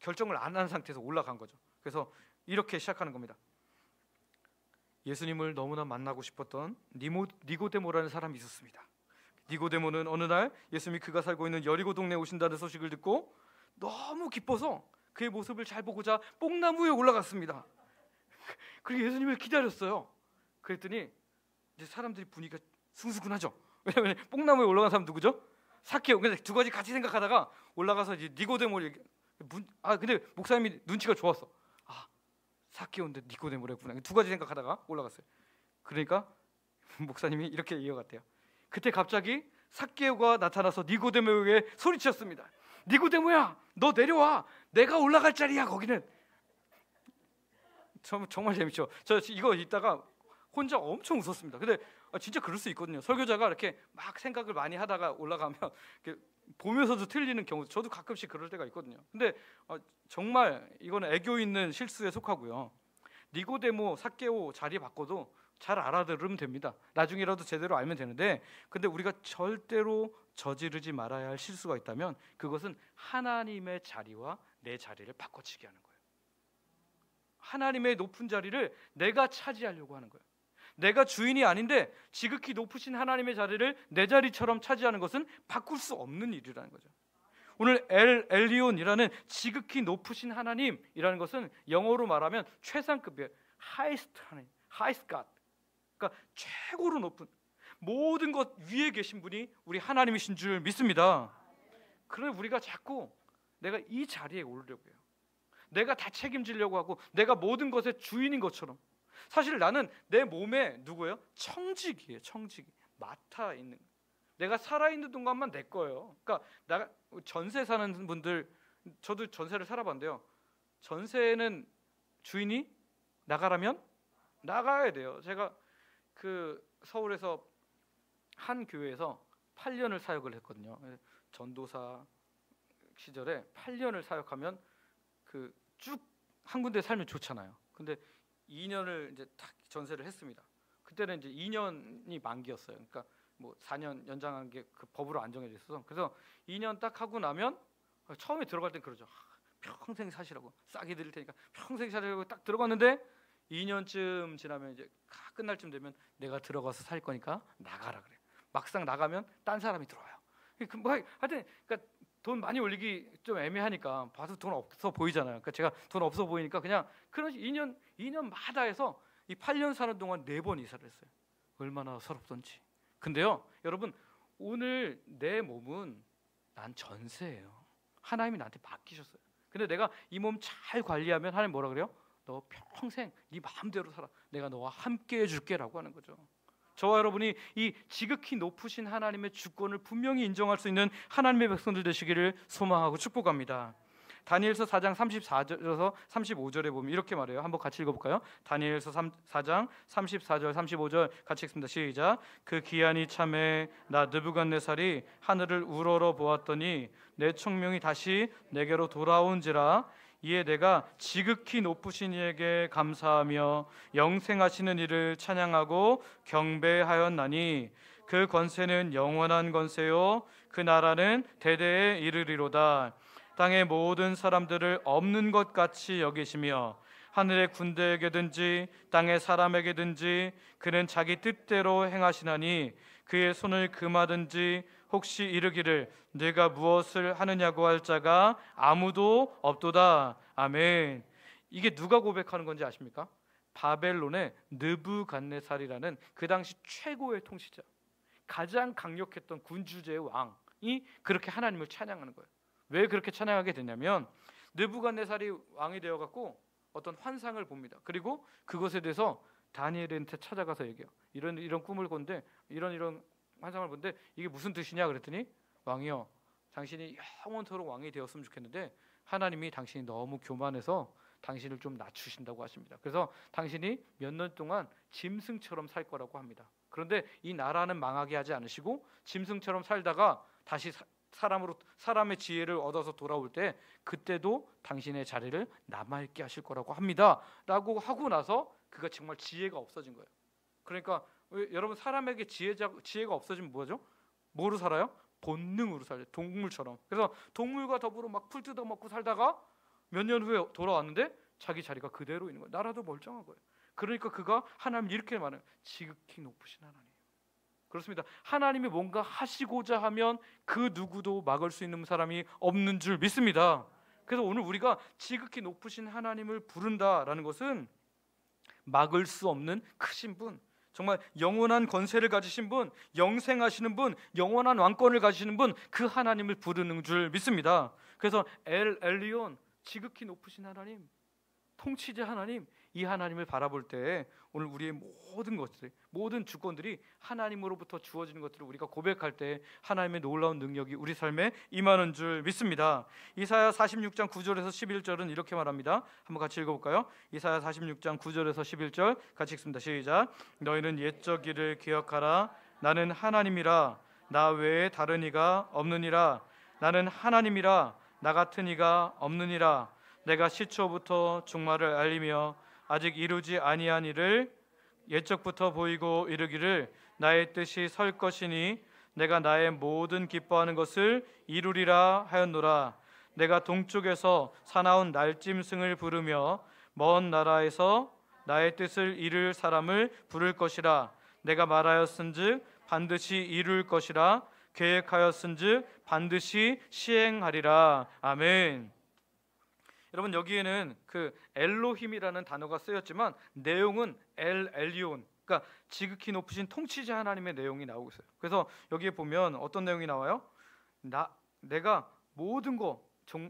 결정을 안 한 상태에서 올라간 거죠. 그래서 이렇게 시작하는 겁니다. 예수님을 너무나 만나고 싶었던 니고데모라는 사람이 있었습니다. 니고데모는 어느 날 예수님이 그가 살고 있는 여리고 동네에 오신다는 소식을 듣고 너무 기뻐서 그의 모습을 잘 보고자 뽕나무에 올라갔습니다. 그리고 예수님을 기다렸어요. 그랬더니 이제 사람들이 분위기가 승수근하죠. 왜냐면 뽕나무에 올라간 사람 누구죠? 삭개오. 근데 두 가지 같이 생각하다가 올라가서 이제 니고데모를 근데 목사님이 눈치가 좋았어. 삭개오인데 니고데모래구나. 두 가지 생각하다가 올라갔어요. 그러니까 목사님이 이렇게 이어갔대요. 그때 갑자기 삭개오가 나타나서 니고데모에게 소리쳤습니다. 니고데모야, 너 내려와. 내가 올라갈 자리야. 거기는. 정말 재밌죠. 저 이거 있다가 혼자 엄청 웃었습니다. 근데 진짜 그럴 수 있거든요. 설교자가 이렇게 막 생각을 많이 하다가 올라가면 이렇게 보면서도 틀리는 경우, 저도 가끔씩 그럴 때가 있거든요. 근데 정말 이거는 애교 있는 실수에 속하고요. 니고데모, 삭개오 자리 바꿔도 잘 알아들으면 됩니다. 나중에라도 제대로 알면 되는데, 근데 우리가 절대로 저지르지 말아야 할 실수가 있다면 그것은 하나님의 자리와 내 자리를 바꿔치기 하는 거예요. 하나님의 높은 자리를 내가 차지하려고 하는 거예요. 내가 주인이 아닌데 지극히 높으신 하나님의 자리를 내 자리처럼 차지하는 것은 바꿀 수 없는 일이라는 거죠. 오늘 엘리온이라는 지극히 높으신 하나님이라는 것은 영어로 말하면 최상급의 highest 하나님, highest God. 그러니까 최고로 높은, 모든 것 위에 계신 분이 우리 하나님이신 줄 믿습니다. 그러나 우리가 자꾸 내가 이 자리에 오르려고 해요. 내가 다 책임지려고 하고 내가 모든 것의 주인인 것처럼. 사실 나는 내 몸에 누구예요? 청직이에요. 청직이 맡아 있는. 내가 살아있는 동안만 내 거예요. 그러니까 나 전세 사는 분들, 저도 전세를 살아봤는데요. 전세는 주인이 나가라면 나가야 돼요. 제가 그 서울에서 한 교회에서 8년을 사역을 했거든요. 전도사 시절에 8년을 사역하면 그 쭉 한 군데 살면 좋잖아요. 근데 2년을 이제 딱 전세를 했습니다. 그때는 이제 2년이 만기였어요. 그러니까 뭐 4년 연장한 게 그 법으로 안 정해져 있어서, 그래서 2년 딱 하고 나면 처음에 들어갈 땐 그러죠. 평생 사시라고, 싸게 드릴 테니까 평생 사시라고 딱 들어갔는데 2년쯤 지나면 이제 끝날 쯤 되면 내가 들어가서 살 거니까 나가라 그래. 막상 나가면 딴 사람이 들어와요. 뭐 하여튼 그러니까 돈 많이 올리기 좀 애매하니까 봐도 돈 없어 보이잖아요. 그러니까 제가 돈 없어 보이니까 그냥 그런 2년마다 해서 이 8년 사는 동안 4번 이사를 했어요. 얼마나 서럽던지. 근데요, 여러분, 오늘 내 몸은 난 전세예요. 하나님이 나한테 맡기셨어요. 근데 내가 이 몸 잘 관리하면 하나님 뭐라 그래요? 너 평생 네 마음대로 살아. 내가 너와 함께 해줄게라고 하는 거죠. 저와 여러분이 이 지극히 높으신 하나님의 주권을 분명히 인정할 수 있는 하나님의 백성들 되시기를 소망하고 축복합니다. 다니엘서 4장 34절에서 35절에 보면 이렇게 말해요. 한번 같이 읽어볼까요? 다니엘서 4장 34절 35절 같이 읽습니다. 시작. 그 기한이 참에 나 느부갓네살이 하늘을 우러러 보았더니 내 총명이 다시 내게로 돌아온지라. 이에 내가 지극히 높으신 이에게 감사하며 영생하시는 이를 찬양하고 경배하였나니 그 권세는 영원한 권세요 그 나라는 대대에 이르리로다. 땅의 모든 사람들을 없는 것 같이 여기시며 하늘의 군대에게든지 땅의 사람에게든지 그는 자기 뜻대로 행하시나니 그의 손을 금하든지 혹시 이르기를 네가 무엇을 하느냐고 할 자가 아무도 없도다. 아멘. 이게 누가 고백하는 건지 아십니까? 바벨론의 느부갓네살이라는 그 당시 최고의 통치자, 가장 강력했던 군주제의 왕이 그렇게 하나님을 찬양하는 거예요. 왜 그렇게 찬양하게 되냐면 느부갓네살이 왕이 되어갖고 어떤 환상을 봅니다. 그리고 그것에 대해서 다니엘한테 찾아가서 얘기해요. 이런 꿈을 꿨는데 이런 환상을 본데 이게 무슨 뜻이냐 그랬더니 왕이요, 당신이 영원토록 왕이 되었으면 좋겠는데 하나님이 당신이 너무 교만해서 당신을 좀 낮추신다고 하십니다. 그래서 당신이 몇 년 동안 짐승처럼 살 거라고 합니다. 그런데 이 나라는 망하게 하지 않으시고 짐승처럼 살다가 다시 사람의 지혜를 얻어서 돌아올 때 그때도 당신의 자리를 남아있게 하실 거라고 합니다 라고 하고 나서 그가 정말 지혜가 없어진 거예요. 그러니까 여러분, 사람에게 지혜가 없어지면 뭐죠? 뭐로 살아요? 본능으로 살아요. 동물처럼. 그래서 동물과 더불어 막 풀 뜯어먹고 살다가 몇 년 후에 돌아왔는데 자기 자리가 그대로 있는 거예요. 나라도 멀쩡한 거예요. 그러니까 그가 하나님 이렇게 말해요. 지극히 높으신 하나님. 그렇습니다. 하나님이 뭔가 하시고자 하면 그 누구도 막을 수 있는 사람이 없는 줄 믿습니다. 그래서 오늘 우리가 지극히 높으신 하나님을 부른다라는 것은 막을 수 없는 크신 분, 정말 영원한 권세를 가지신 분, 영생하시는 분, 영원한 왕권을 가지시는 분, 그 하나님을 부르는 줄 믿습니다. 그래서 엘 엘리온, 지극히 높으신 하나님, 통치자 하나님, 이 하나님을 바라볼 때 오늘 우리의 모든 것들, 모든 주권들이 하나님으로부터 주어지는 것들을 우리가 고백할 때 하나님의 놀라운 능력이 우리 삶에 임하는 줄 믿습니다. 이사야 46장 9절에서 11절은 이렇게 말합니다. 한번 같이 읽어볼까요? 이사야 46장 9절에서 11절 같이 읽습니다. 시작. 너희는 옛적 일을 기억하라. 나는 하나님이라. 나 외에 다른 이가 없느니라. 나는 하나님이라. 나 같은 이가 없느니라. 내가 시초부터 종말을 알리며 아직 이루지 아니한 일을 옛적부터 보이고 이르기를 나의 뜻이 설 것이니 내가 나의 모든 기뻐하는 것을 이루리라 하였노라. 내가 동쪽에서 사나운 날짐승을 부르며 먼 나라에서 나의 뜻을 이룰 사람을 부를 것이라. 내가 말하였은즉 반드시 이룰 것이라. 계획하였은즉 반드시 시행하리라. 아멘. 여러분, 여기에는 그 엘로힘이라는 단어가 쓰였지만 내용은 엘 엘리온, 그러니까 지극히 높으신 통치자 하나님의 내용이 나오고 있어요. 그래서 여기에 보면 어떤 내용이 나와요? 내가 모든 거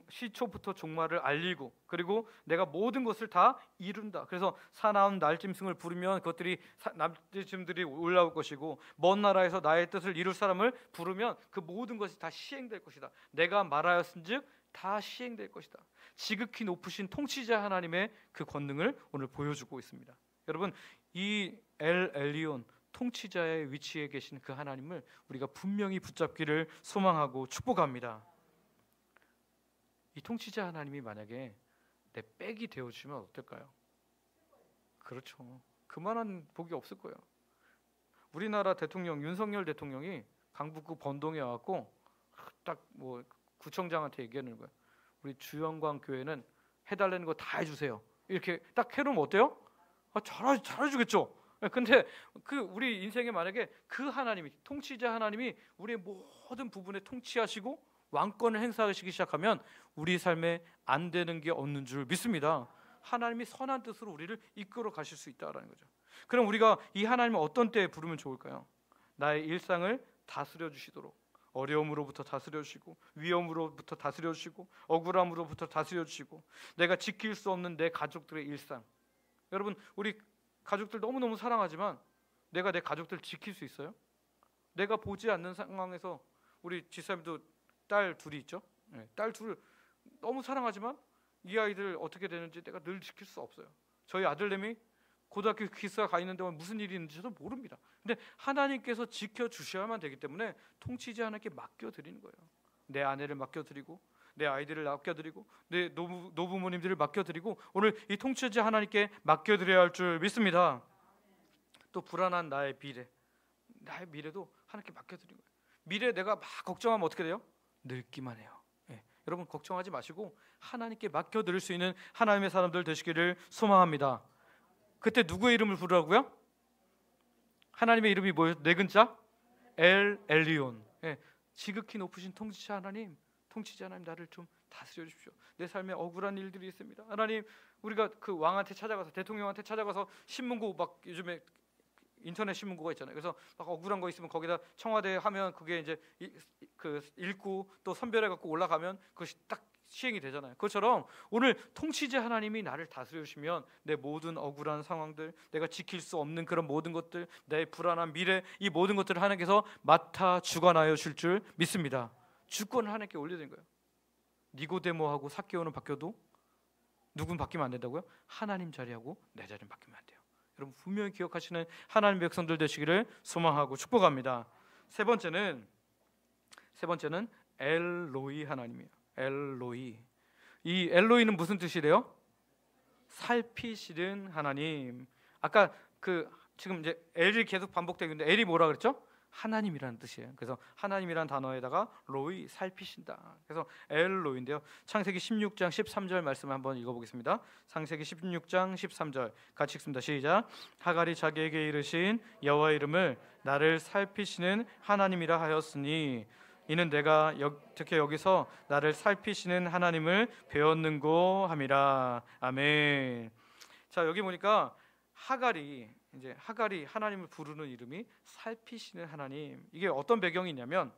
시초부터 종말을 알리고, 그리고 내가 모든 것을 다 이룬다. 그래서 사나운 날짐승을 부르면 그것들이 날짐승들이 올라올 것이고, 먼 나라에서 나의 뜻을 이룰 사람을 부르면 그 모든 것이 다 시행될 것이다. 내가 말하였은즉 다 시행될 것이다. 지극히 높으신 통치자 하나님의 그 권능을 오늘 보여주고 있습니다. 여러분, 이 엘 엘리온, 통치자의 위치에 계신 그 하나님을 우리가 분명히 붙잡기를 소망하고 축복합니다. 이 통치자 하나님이 만약에 내 백이 되어주시면 어떨까요? 그렇죠. 그만한 복이 없을 거예요. 우리나라 대통령 윤석열 대통령이 강북구 번동에 와갖고 딱 뭐 구청장한테 얘기하는 거예요. 우리 주영광 교회는 해달라는 거 다 해주세요. 이렇게 딱 해놓으면 어때요? 잘해주겠죠. 근데 그 우리 인생에 만약에 그 하나님이, 통치자 하나님이 우리의 모든 부분에 통치하시고 왕권을 행사하시기 시작하면 우리 삶에 안 되는 게 없는 줄 믿습니다. 하나님이 선한 뜻으로 우리를 이끌어 가실 수 있다라는 거죠. 그럼 우리가 이 하나님을 어떤 때에 부르면 좋을까요? 나의 일상을 다스려 주시도록, 어려움으로부터 다스려 주시고, 위험으로부터 다스려 주시고, 억울함으로부터 다스려 주시고, 내가 지킬 수 없는 내 가족들의 일상. 여러분, 우리 가족들 너무너무 사랑하지만 내가 내 가족들 지킬 수 있어요? 내가 보지 않는 상황에서, 우리 집사님도 딸 둘이 있죠. 딸 둘 너무 사랑하지만 이 아이들 어떻게 되는지 내가 늘 지킬 수 없어요. 저희 아들내미 고등학교 기숙사 가 있는데 무슨 일이 있는지도 모릅니다. 근데 하나님께서 지켜주셔야만 되기 때문에 통치자 하나님께 맡겨드리는 거예요. 내 아내를 맡겨드리고, 내 아이들을 맡겨드리고, 내 노부모님들을 맡겨드리고, 오늘 이 통치자 하나님께 맡겨드려야 할 줄 믿습니다. 또 불안한 나의 미래도 하나님께 맡겨드리는 거예요. 미래 내가 막 걱정하면 어떻게 돼요? 늙기만 해요. 여러분, 걱정하지 마시고 하나님께 맡겨드릴 수 있는 하나님의 사람들 되시기를 소망합니다. 그때 누구의 이름을 부르라고요? 하나님의 이름이 뭐예요? 네 글자? 엘 엘리온. 지극히 높으신 통치자 하나님, 통치자 하나님, 나를 좀 다스려 주십시오. 내 삶에 억울한 일들이 있습니다. 하나님, 우리가 그 왕한테 찾아가서, 대통령한테 찾아가서 신문고, 막 요즘에 인터넷 신문고가 있잖아요. 그래서 막 억울한 거 있으면 거기다 청와대 하면 그게 이제 그 읽고 또 선별해 갖고 올라가면 그것이 딱 시행이 되잖아요. 그것처럼 오늘 통치자 하나님이 나를 다스려 주시면 내 모든 억울한 상황들, 내가 지킬 수 없는 그런 모든 것들, 내 불안한 미래, 이 모든 것들을 하나님께서 맡아 주관하여 줄 줄 믿습니다. 주권을 하나님께 올려드린 거예요. 니고데모하고 삭개오는 바뀌어도 누군 바뀌면 안 된다고요? 하나님 자리하고 내 자리는 바뀌면 안 돼요. 여러분, 분명히 기억하시는 하나님의 백성들 되시기를 소망하고 축복합니다. 세 번째는 엘로이 하나님이에요. 엘로이. 이 엘로이는 무슨 뜻이래요? 살피시는 하나님. 아까 지금 이제 엘이 계속 반복되고 있는데 엘이 뭐라 그랬죠? 하나님이라는 뜻이에요. 그래서 하나님이라는 단어에다가 로이, 살피신다. 그래서 엘로이인데요. 창세기 16장 13절 말씀을 한번 읽어보겠습니다. 창세기 16장 13절 같이 읽습니다. 시작. 하갈이 자기에게 이르신 여호와의 이름을 나를 살피시는 하나님이라 하였으니 이는 내가 어떻게 여기서 나를 살피시는 하나님을 배웠는고 함이라. 아멘. 자, 여기 보니까 하갈이 이제 하갈이 하나님을 부르는 이름이 살피시는 하나님. 이게 어떤 배경이 있냐면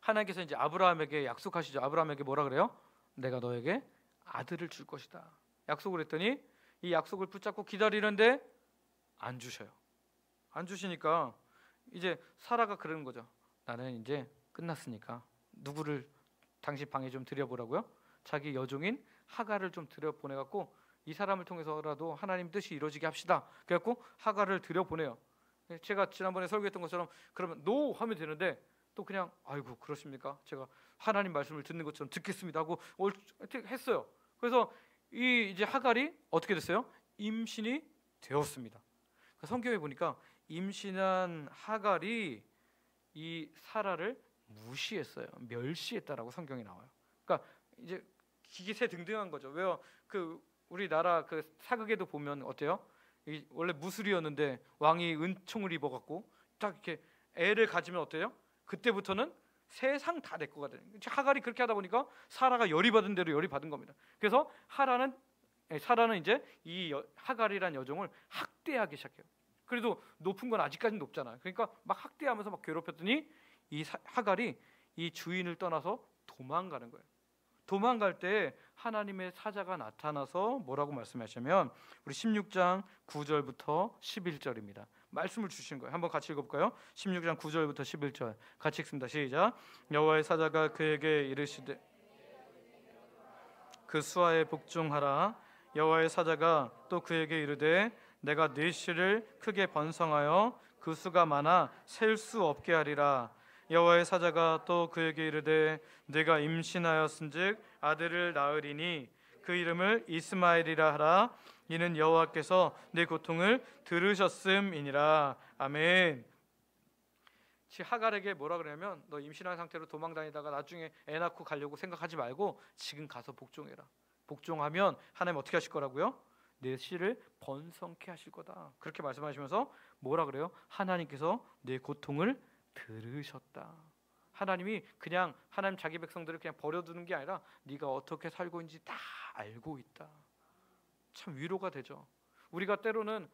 하나님께서 이제 아브라함에게 약속하시죠. 아브라함에게 뭐라 그래요? 내가 너에게 아들을 줄 것이다. 약속을 했더니 이 약속을 붙잡고 기다리는데 안 주셔요. 안 주시니까 이제 사라가 그러는 거죠. 나는 이제 끝났으니까 누구를 당신 방에 좀 들여보라고요? 자기 여종인 하갈을 좀 들여보내갖고 이 사람을 통해서라도 하나님 뜻이 이루어지게 합시다. 그래갖고 하갈을 들여보내요. 제가 지난번에 설교했던 것처럼 그러면 노 하면 되는데 또 그냥 아이고 그러십니까? 제가 하나님 말씀을 듣는 것처럼 듣겠습니다 하고 했어요. 그래서 이 이제 하갈이 어떻게 됐어요? 임신이 되었습니다. 성경에 보니까 임신한 하갈이 이 사라를 무시했어요. 멸시했다라고 성경에 나와요. 그러니까 이제 기기세 등등한 거죠. 왜요? 그 우리나라 그 사극에도 보면 어때요? 원래 무술이었는데 왕이 은총을 입어갖고 딱 이렇게 애를 가지면 어때요? 그때부터는 세상 다 내 거가 되는 거예요. 하갈이 그렇게 하다 보니까 사라가 열이 받은 대로 열이 받은 겁니다. 그래서 사라는 이제 이 하갈이란 여종을 학대하기 시작해요. 그래도 높은 건 아직까지는 높잖아요. 그러니까 막 학대하면서 막 괴롭혔더니 이 하갈이 이 주인을 떠나서 도망가는 거예요. 도망갈 때 하나님의 사자가 나타나서 뭐라고 말씀하시냐면 우리 16장 9절부터 11절입니다. 말씀을 주신 거예요. 한번 같이 읽어볼까요? 16장 9절부터 11절 같이 읽습니다. 시작. 여호와의 사자가 그에게 이르시되 그 수하에 복종하라. 여호와의 사자가 또 그에게 이르되 내가 네 씨를 크게 번성하여 그 수가 많아 셀 수 없게 하리라. 여호와의 사자가 또 그에게 이르되 네가 임신하였은즉 아들을 낳으리니 그 이름을 이스마엘이라 하라. 이는 여호와께서 네 고통을 들으셨음이니라. 아멘. 하갈에게 뭐라 그러냐면 너 임신한 상태로 도망 다니다가 나중에 애 낳고 가려고 생각하지 말고 지금 가서 복종해라. 복종하면 하나님 어떻게 하실 거라고요? 내 씨를 번성케 하실 거다. 그렇게 말씀하시면서 뭐라 그래요? 하나님께서 내 고통을 들으셨다. 하나님이 그냥 하나님 자기 백성들을 그냥 버려두는 게 아니라 네가 어떻게 살고 있는지 다 알고 있다. 참 위로가 되죠. 우리가 때로는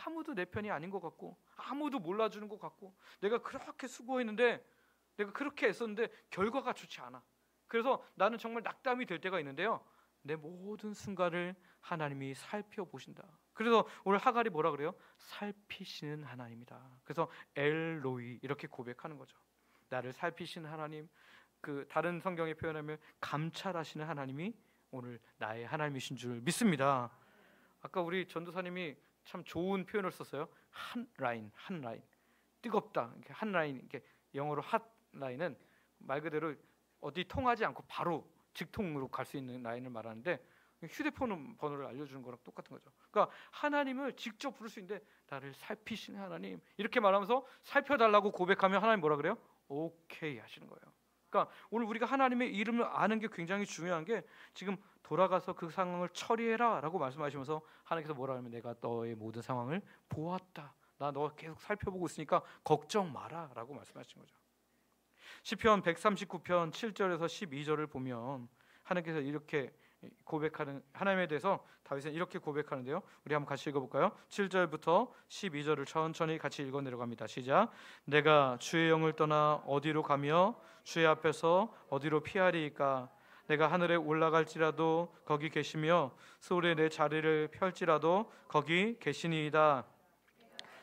아무도 내 편이 아닌 것 같고 아무도 몰라주는 것 같고 내가 그렇게 수고했는데 내가 그렇게 애썼는데 결과가 좋지 않아. 그래서 나는 정말 낙담이 될 때가 있는데요. 내 모든 순간을 하나님이 살펴보신다. 그래서 오늘 하갈이 뭐라 그래요? 살피시는 하나님이다. 그래서 엘로이 이렇게 고백하는 거죠. 나를 살피시는 하나님, 그 다른 성경에 표현하면 감찰하시는 하나님이 오늘 나의 하나님이신 줄 믿습니다. 아까 우리 전도사님이 참 좋은 표현을 썼어요. 한 라인. 뜨겁다. 한 라인. 이렇게 영어로 핫 라인은 말 그대로 어디 통하지 않고 바로 직통으로 갈 수 있는 라인을 말하는데 휴대폰 번호를 알려주는 거랑 똑같은 거죠. 그러니까 하나님을 직접 부를 수 있는데 나를 살피시는 하나님 이렇게 말하면서 살펴달라고 고백하면 하나님 뭐라 그래요? 오케이 하시는 거예요. 그러니까 오늘 우리가 하나님의 이름을 아는 게 굉장히 중요한 게 지금 돌아가서 그 상황을 처리해라 라고 말씀하시면서 하나님께서 뭐라 하면 내가 너의 모든 상황을 보았다. 나 너 계속 살펴보고 있으니까 걱정 마라 라고 말씀하신 거죠. 시편 139편 7절에서 12절을 보면 하나님께서 이렇게 고백하는 하나님에 대해서 다윗은 이렇게 고백하는데요. 우리 한번 같이 읽어볼까요? 7절부터 12절을 천천히 같이 읽어 내려갑니다. 시작. 내가 주의 영을 떠나 어디로 가며 주의 앞에서 어디로 피하리이까. 내가 하늘에 올라갈지라도 거기 계시며 서울에 내 자리를 펼지라도 거기 계시니이다.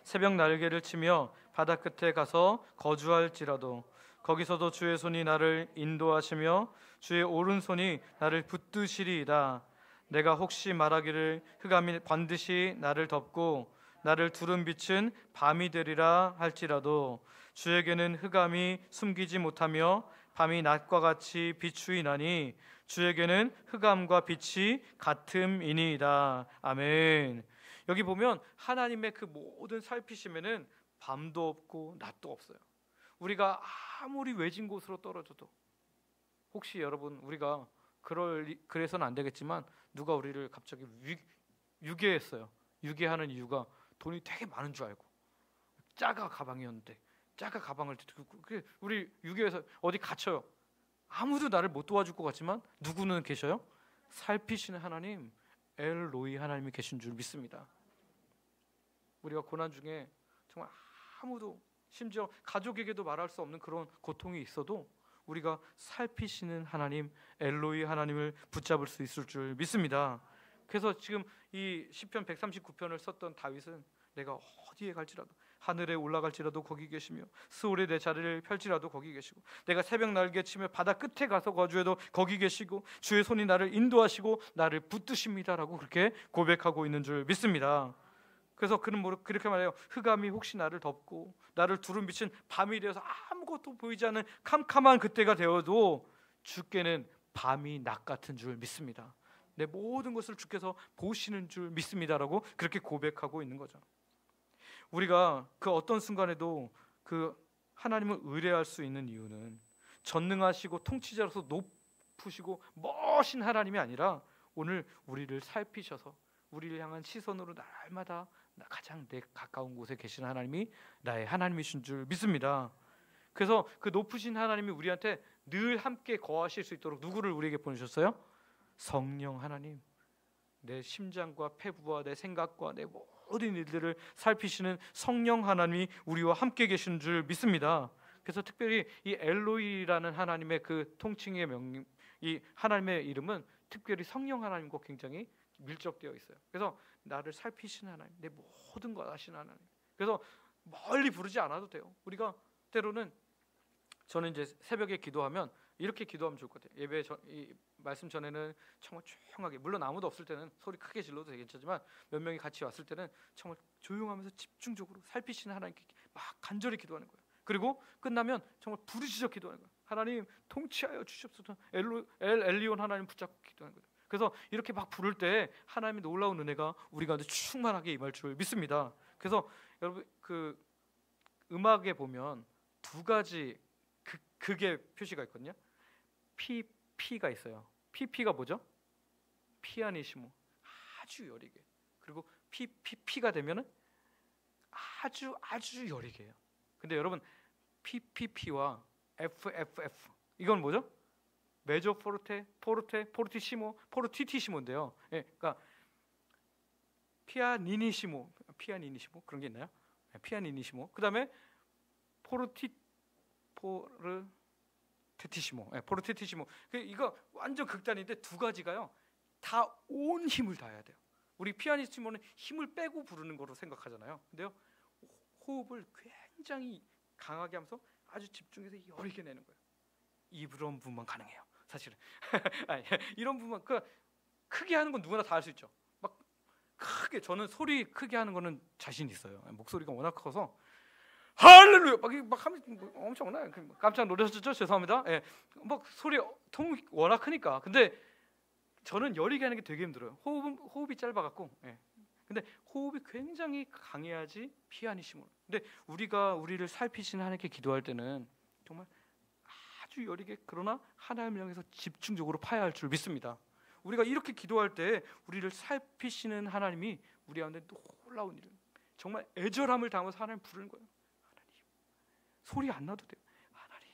새벽 날개를 치며 바다 끝에 가서 거주할지라도 거기서도 주의 손이 나를 인도하시며 주의 오른손이 나를 붙드시리이다. 내가 혹시 말하기를 흑암이 반드시 나를 덮고 나를 두른 빛은 밤이 되리라 할지라도 주에게는 흑암이 숨기지 못하며 밤이 낮과 같이 비추이나니 주에게는 흑암과 빛이 같음이니이다. 아멘. 여기 보면 하나님의 그 모든 살피심에는 밤도 없고 낮도 없어요. 우리가 아무리 외진 곳으로 떨어져도 혹시 여러분 우리가 그래서는 안 되겠지만 누가 우리를 갑자기 유괴했어요. 유괴하는 이유가 돈이 되게 많은 줄 알고 작아 가방이었는데 작아 가방을 들고 우리 유괴해서 어디 갇혀요. 아무도 나를 못 도와줄 것 같지만 누구는 계셔요? 살피시는 하나님 엘로이 하나님이 계신 줄 믿습니다. 우리가 고난 중에 정말 아무도 심지어 가족에게도 말할 수 없는 그런 고통이 있어도 우리가 살피시는 하나님 엘로이 하나님을 붙잡을 수 있을 줄 믿습니다. 그래서 지금 이 시편 139편을 썼던 다윗은 내가 어디에 갈지라도 하늘에 올라갈지라도 거기 계시며 스올에 내 자리를 펼지라도 거기 계시고 내가 새벽 날개치며 바다 끝에 가서 거주해도 거기 계시고 주의 손이 나를 인도하시고 나를 붙드십니다라고 그렇게 고백하고 있는 줄 믿습니다. 그래서 그는 그렇게 말해요. 흑암이 혹시 나를 덮고 나를 두루 비친 밤이 되어서 아무것도 보이지 않는 캄캄한 그때가 되어도 주께는 밤이 낮 같은 줄 믿습니다. 내 모든 것을 주께서 보시는 줄 믿습니다라고 그렇게 고백하고 있는 거죠. 우리가 그 어떤 순간에도 그 하나님을 의뢰할 수 있는 이유는 전능하시고 통치자로서 높으시고 멋진 하나님이 아니라 오늘 우리를 살피셔서 우리를 향한 시선으로 날마다 가장 내 가까운 곳에 계신 하나님이 나의 하나님이신 줄 믿습니다. 그래서 그 높으신 하나님이 우리한테 늘 함께 거하실 수 있도록 누구를 우리에게 보내셨어요? 성령 하나님. 내 심장과 폐부와 내 생각과 내 모든 일들을 살피시는 성령 하나님이 우리와 함께 계신 줄 믿습니다. 그래서 특별히 이 엘로이라는 하나님의 그 통칭의 명령, 이 하나님의 이름은 특별히 성령 하나님과 굉장히 밀접되어 있어요. 그래서 나를 살피시는 하나님, 내 모든 것 아시는 하나님. 그래서 멀리 부르지 않아도 돼요. 우리가 때로는 저는 이제 새벽에 기도하면 이렇게 기도하면 좋을 것 같아요. 예배 이 말씀 전에는 정말 조용하게, 물론 아무도 없을 때는 소리 크게 질러도 괜찮지만 몇 명이 같이 왔을 때는 정말 조용하면서 집중적으로 살피시는 하나님께 막 간절히 기도하는 거예요. 그리고 끝나면 정말 부르짖어 기도하는 거예요. 하나님 통치하여 주시옵소서. 엘리온 하나님 붙잡고 기도하는 거예요. 그래서 이렇게 막 부를 때 하나님의 놀라운 은혜가 우리 가운데 충만하게 임할 줄 믿습니다. 그래서 여러분 그 음악에 보면 두 가지 극의 표시가 있거든요. P가 있어요. P가 뭐죠? 피아니시모, 아주 여리게. 그리고 P가 되면은 아주 여리게요. 근데 여러분 PPP와 FFF 이건 뭐죠? 메조 포르테, 포르티시모, 포르티티시모인데요. 예, 그러니까 피아니니시모 그런 게 있나요? 네, 피아니니시모. 그다음에 포르티티시모. 예, 포르티티시모. 이거 완전 극단인데 두 가지가요. 다 온 힘을 다해야 돼요. 우리 피아니시모는 힘을 빼고 부르는 거로 생각하잖아요. 근데요. 호흡을 굉장히 강하게 하면서 아주 집중해서 여리게 내는 거예요. 이런 부분만 가능해요. 사실은 아니, 이런 부분 크게 하는 건 누구나 다 할 수 있죠. 막 크게 저는 소리 크게 하는 거는 자신 있어요. 목소리가 워낙 커서 할렐루야 막 하면 엄청나요. 깜짝 놀라셨죠? 죄송합니다. 예, 막 소리 통이 워낙 크니까. 근데 저는 여리게 하는 게 되게 힘들어요. 호흡이 짧아갖고. 예. 근데 호흡이 굉장히 강해야지 피아니시모. 근데 우리가 우리를 살피시는 하나님께 기도할 때는 정말 아주 여리게 그러나 하나님을 향해서 집중적으로 파야 할 줄 믿습니다. 우리가 이렇게 기도할 때 우리를 살피시는 하나님이 우리 가운데 놀라운 일을 정말 애절함을 담아서 하나님 부르는 거예요. 하나님 소리 안 나도 돼요. 하나님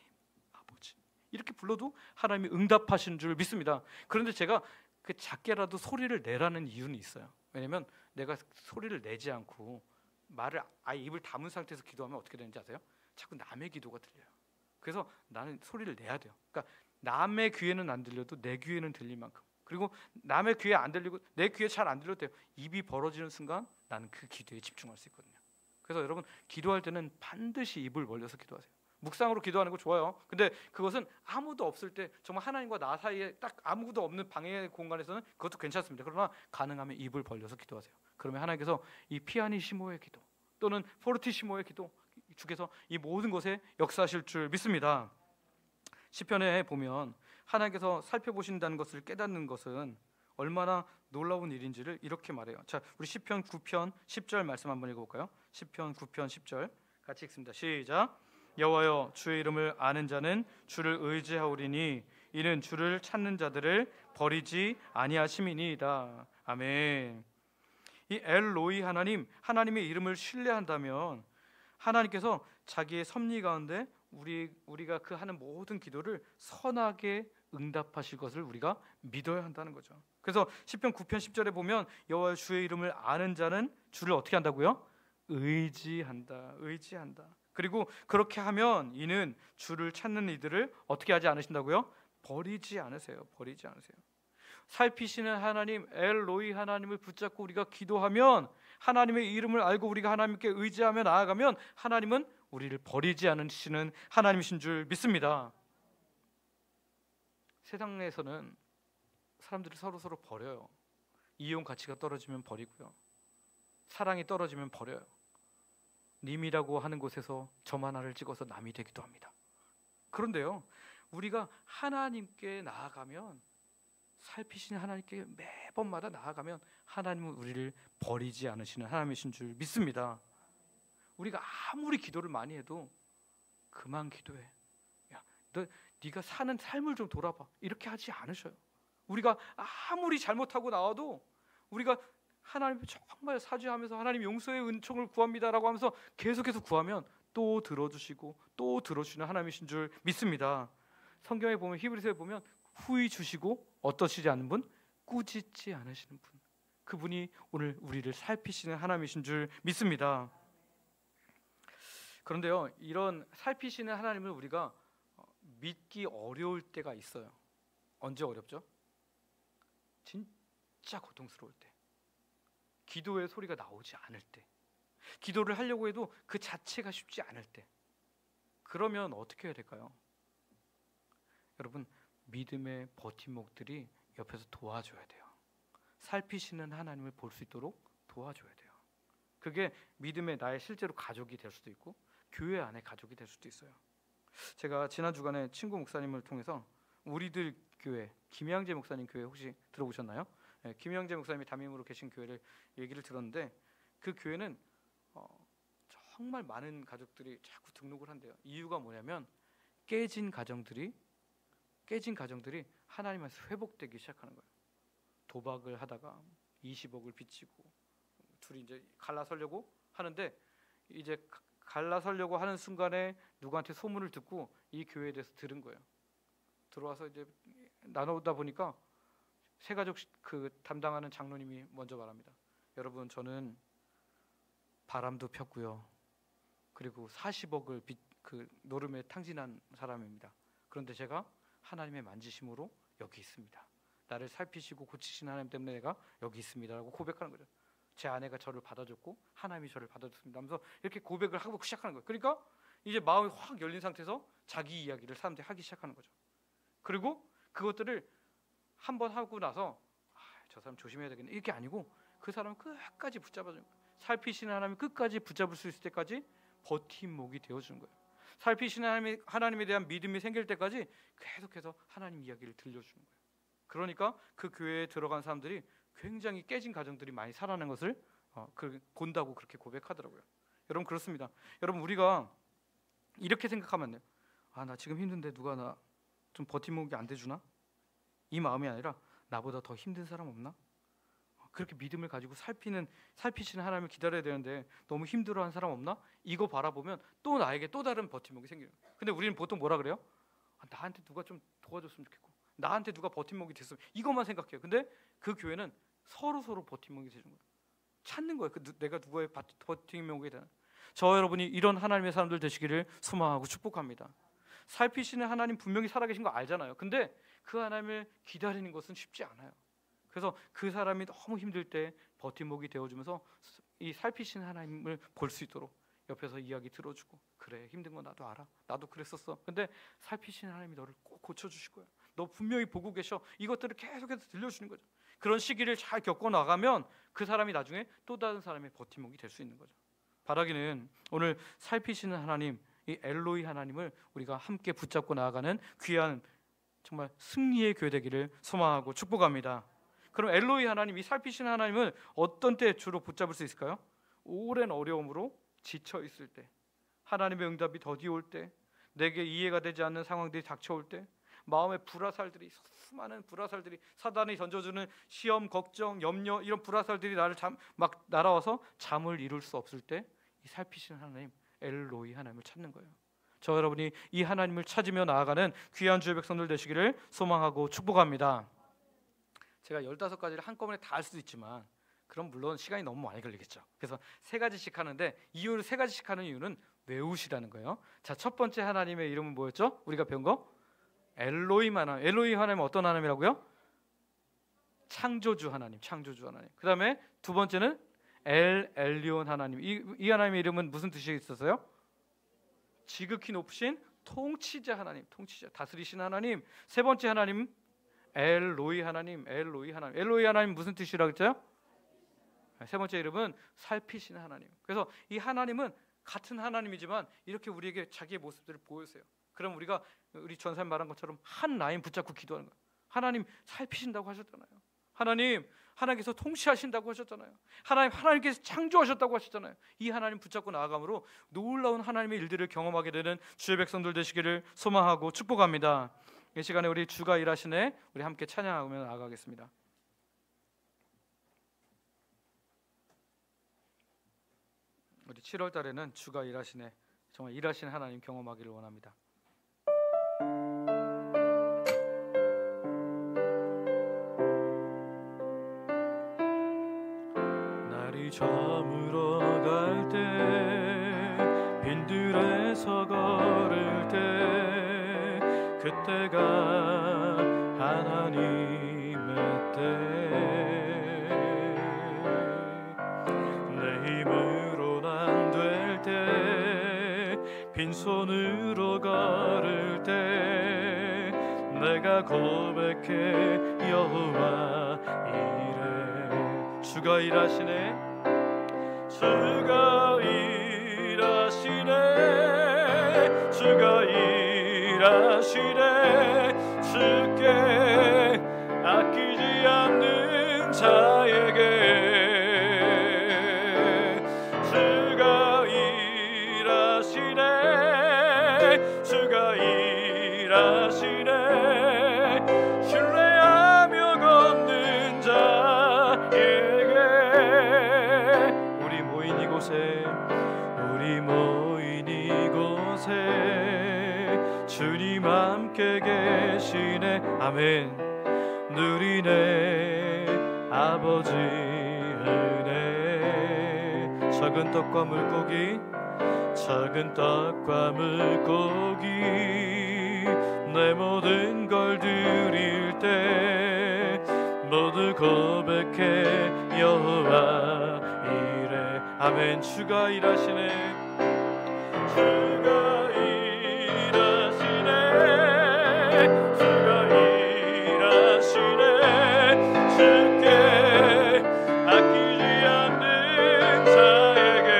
아버지 이렇게 불러도 하나님이 응답하시는 줄 믿습니다. 그런데 제가 그 작게라도 소리를 내라는 이유는 있어요. 왜냐하면 내가 소리를 내지 않고 말을 아예 입을 다문 상태에서 기도하면 어떻게 되는지 아세요? 자꾸 남의 기도가 들려요. 그래서 나는 소리를 내야 돼요. 그러니까 남의 귀에는 안 들려도 내 귀에는 들릴 만큼, 그리고 남의 귀에 안 들리고 내 귀에 잘 안 들려도 돼요. 입이 벌어지는 순간 나는 그 기도에 집중할 수 있거든요. 그래서 여러분 기도할 때는 반드시 입을 벌려서 기도하세요. 묵상으로 기도하는 거 좋아요. 근데 그것은 아무도 없을 때 정말 하나님과 나 사이에 딱 아무도 없는 방해 공간에서는 그것도 괜찮습니다. 그러나 가능하면 입을 벌려서 기도하세요. 그러면 하나님께서 이 피아니시모의 기도 또는 포르티시모의 기도 주께서 이 모든 것에 역사하실 줄 믿습니다. 시편에 보면 하나님께서 살펴보신다는 것을 깨닫는 것은 얼마나 놀라운 일인지를 이렇게 말해요. 자, 우리 시편 9편 10절 말씀 한번 읽어볼까요? 시편 9편 10절 같이 읽습니다. 시작. 여호와여 주의 이름을 아는 자는 주를 의지하오리니 이는 주를 찾는 자들을 버리지 아니하심이니이다. 아멘. 이 엘로이 하나님, 하나님의 이름을 신뢰한다면 하나님께서 자기의 섭리 가운데 우리가 그 하는 모든 기도를 선하게 응답하실 것을 우리가 믿어야 한다는 거죠. 그래서 시편 9편 10절에 보면 여호와 주의 이름을 아는 자는 주를 어떻게 한다고요? 의지한다. 그리고 그렇게 하면 이는 주를 찾는 이들을 어떻게 하지 않으신다고요? 버리지 않으세요. 살피시는 하나님 엘로이 하나님을 붙잡고 우리가 기도하면, 하나님의 이름을 알고 우리가 하나님께 의지하며 나아가면 하나님은 우리를 버리지 않으시는 하나님이신 줄 믿습니다. 세상에서는 사람들이 서로 버려요. 이용 가치가 떨어지면 버리고요, 사랑이 떨어지면 버려요. 님이라고 하는 곳에서 점 하나를 찍어서 남이 되기도 합니다. 그런데요, 우리가 하나님께 나아가면, 살피시는 하나님께 매번마다 나아가면 하나님은 우리를 버리지 않으시는 하나님이신 줄 믿습니다. 우리가 아무리 기도를 많이 해도 그만 기도해, 야, 네가 사는 삶을 좀 돌아봐, 이렇게 하지 않으셔요. 우리가 아무리 잘못하고 나와도 우리가 하나님 정말 사죄하면서 하나님 용서의 은총을 구합니다라고 하면서 계속해서 구하면 또 들어주시고 또 들어주시는 하나님이신 줄 믿습니다. 성경에 보면, 히브리서에 보면 후히 주시고 어떠시지 않은 분? 꾸짖지 않으시는 분, 그분이 오늘 우리를 살피시는 하나님이신 줄 믿습니다. 그런데요, 이런 살피시는 하나님을 우리가 믿기 어려울 때가 있어요. 언제 어렵죠? 진짜 고통스러울 때, 기도의 소리가 나오지 않을 때, 기도를 하려고 해도 그 자체가 쉽지 않을 때, 그러면 어떻게 해야 될까요? 여러분, 믿음의 버팀목들이 옆에서 도와줘야 돼요. 살피시는 하나님을 볼 수 있도록 도와줘야 돼요. 그게 믿음의 나의 실제로 가족이 될 수도 있고 교회 안에 가족이 될 수도 있어요. 제가 지난 주간에 친구 목사님을 통해서 우리들 교회, 김양재 목사님 교회 혹시 들어보셨나요? 네, 김양재 목사님이 담임으로 계신 교회를 얘기를 들었는데, 그 교회는 정말 많은 가족들이 자꾸 등록을 한대요. 이유가 뭐냐면 깨진 가정들이 하나님께서 회복되기 시작하는 거예요. 도박을 하다가 20억을 빚지고 둘이 이제 갈라서려고 하는데, 이제 갈라서려고 하는 순간에 누구한테 소문을 듣고 이 교회에 대해서 들은 거예요. 들어와서 이제 나누다 보니까 세가족 그 담당하는 장로님이 먼저 말합니다. 여러분, 저는 바람도 폈고요, 그리고 40억을 그 노름에 탕진한 사람입니다. 그런데 제가 하나님의 만지심으로 여기 있습니다. 나를 살피시고 고치시는 하나님 때문에 내가 여기 있습니다라고 고백하는 거죠. 제 아내가 저를 받아줬고 하나님이 저를 받아줬습니다 하면서 이렇게 고백을 하고 시작하는 거예요. 그러니까 이제 마음이 확 열린 상태에서 자기 이야기를 사람들이 하기 시작하는 거죠. 그리고 그것들을 한번 하고 나서 저 사람 조심해야 되겠네, 이게 아니고 그 사람을 끝까지 붙잡아주는 거예요. 살피시는 하나님이 끝까지 붙잡을 수 있을 때까지 버팀목이 되어주는 거예요. 살피시는 하나님에 대한 믿음이 생길 때까지 계속해서 하나님 이야기를 들려주는 거예요. 그러니까 그 교회에 들어간 사람들이 굉장히 깨진 가정들이 많이 살아나는 것을 본다고 그렇게 고백하더라고요. 여러분, 그렇습니다. 여러분, 우리가 이렇게 생각하면 안 돼요. 나 지금 힘든데 누가 나 좀 버팀목이 안 돼주나? 이 마음이 아니라 나보다 더 힘든 사람 없나? 그렇게 믿음을 가지고 살피시는 하나님을 기다려야 되는데 너무 힘들어하는 사람 없나? 이거 바라보면 또 나에게 또 다른 버팀목이 생겨요. 근데 우리는 보통 뭐라 그래요? 나한테 누가 좀 도와줬으면 좋겠고, 나한테 누가 버팀목이 됐으면, 이것만 생각해요. 근데 그 교회는 서로 버팀목이 되는 거예요. 찾는 거예요. 내가 누구의 버팀목이 되나. 저 여러분이 이런 하나님의 사람들 되시기를 소망하고 축복합니다. 살피시는 하나님 분명히 살아계신 거 알잖아요. 근데 그 하나님을 기다리는 것은 쉽지 않아요. 그래서 그 사람이 너무 힘들 때 버팀목이 되어주면서 이 살피시는 하나님을 볼 수 있도록 옆에서 이야기 들어주고, 그래, 힘든 거 나도 알아, 나도 그랬었어, 근데 살피시는 하나님이 너를 꼭 고쳐주실 거야, 너 분명히 보고 계셔, 이것들을 계속해서 들려주는 거죠. 그런 시기를 잘 겪어 나가면 그 사람이 나중에 또 다른 사람의 버팀목이 될 수 있는 거죠. 바라기는 오늘 살피시는 하나님, 이 엘로이 하나님을 우리가 함께 붙잡고 나아가는 귀한 정말 승리의 교회 되기를 소망하고 축복합니다. 그럼 엘로이 하나님, 이 살피시는 하나님은 어떤 때 주로 붙잡을 수 있을까요? 오랜 어려움으로 지쳐 있을 때, 하나님의 응답이 더디 올 때, 내게 이해가 되지 않는 상황들이 닥쳐올 때, 마음의 불화살들이, 수많은 불화살들이, 사단이 던져주는 시험, 걱정, 염려, 이런 불화살들이 나를 막 날아와서 잠을 이룰 수 없을 때, 이 살피시는 하나님, 엘로이 하나님을 찾는 거예요. 저 여러분이 이 하나님을 찾으며 나아가는 귀한 주의 백성들 되시기를 소망하고 축복합니다. 제가 15가지를 한꺼번에 다 할 수도 있지만 그럼 물론 시간이 너무 많이 걸리겠죠. 그래서 세 가지씩 하는데 이유를 세 가지씩 하는 이유는 외우시라는 거예요. 자, 첫 번째 하나님의 이름은 뭐였죠? 우리가 배운 거 엘로힘 하나님. 엘로힘 하나님은 어떤 하나님이라고요? 창조주 하나님, 창조주 하나님. 그 다음에 두 번째는 엘 엘리온 하나님. 이 하나님의 이름은 무슨 뜻이 있었어요? 지극히 높으신 통치자 하나님, 통치자, 다스리신 하나님. 세 번째 하나님 엘로이 하나님, 엘로이 하나님. 엘로이 하나님 무슨 뜻이라고 했죠? 세 번째 이름은 살피신 하나님. 그래서 이 하나님은 같은 하나님이지만 이렇게 우리에게 자기의 모습들을 보여주세요. 그럼 우리가 우리 전사님 말한 것처럼 한 라인 붙잡고 기도하는 거예요. 하나님 살피신다고 하셨잖아요. 하나님께서 통치하신다고 하셨잖아요. 하나님께서 창조하셨다고 하셨잖아요. 이 하나님 붙잡고 나아감으로 놀라운 하나님의 일들을 경험하게 되는 주의 백성들 되시기를 소망하고 축복합니다. 이 시간에 우리 주가 일하시네 우리 함께 찬양하며 나아가겠습니다. 우리 7월 달에는 주가 일하시네 정말 일하시는 하나님 경험하기를 원합니다. 날이 저물어 갈 때 빈들에서 걸을 때 그때가 하나님의 때 내 힘으론 안 될 때 빈손으로 걸을 때 내가 고백해 여호와 이래 주가 일하시네 주가 일하시네 주가 일하시네 주께 아끼지 않는 자에게 주가 일하시네 주가 일하시네 신뢰하며 걷는 자에게 우리 모인 이곳에 주님 함께 계시네 아멘 누리네 아버지 은혜 작은 떡과 물고기 내 모든 걸 드릴 때 모두 고백해 여호와 이래 아멘 주가 일하시네 주가 일하시네 주가 일하시네 주께 아끼지 않는 자에게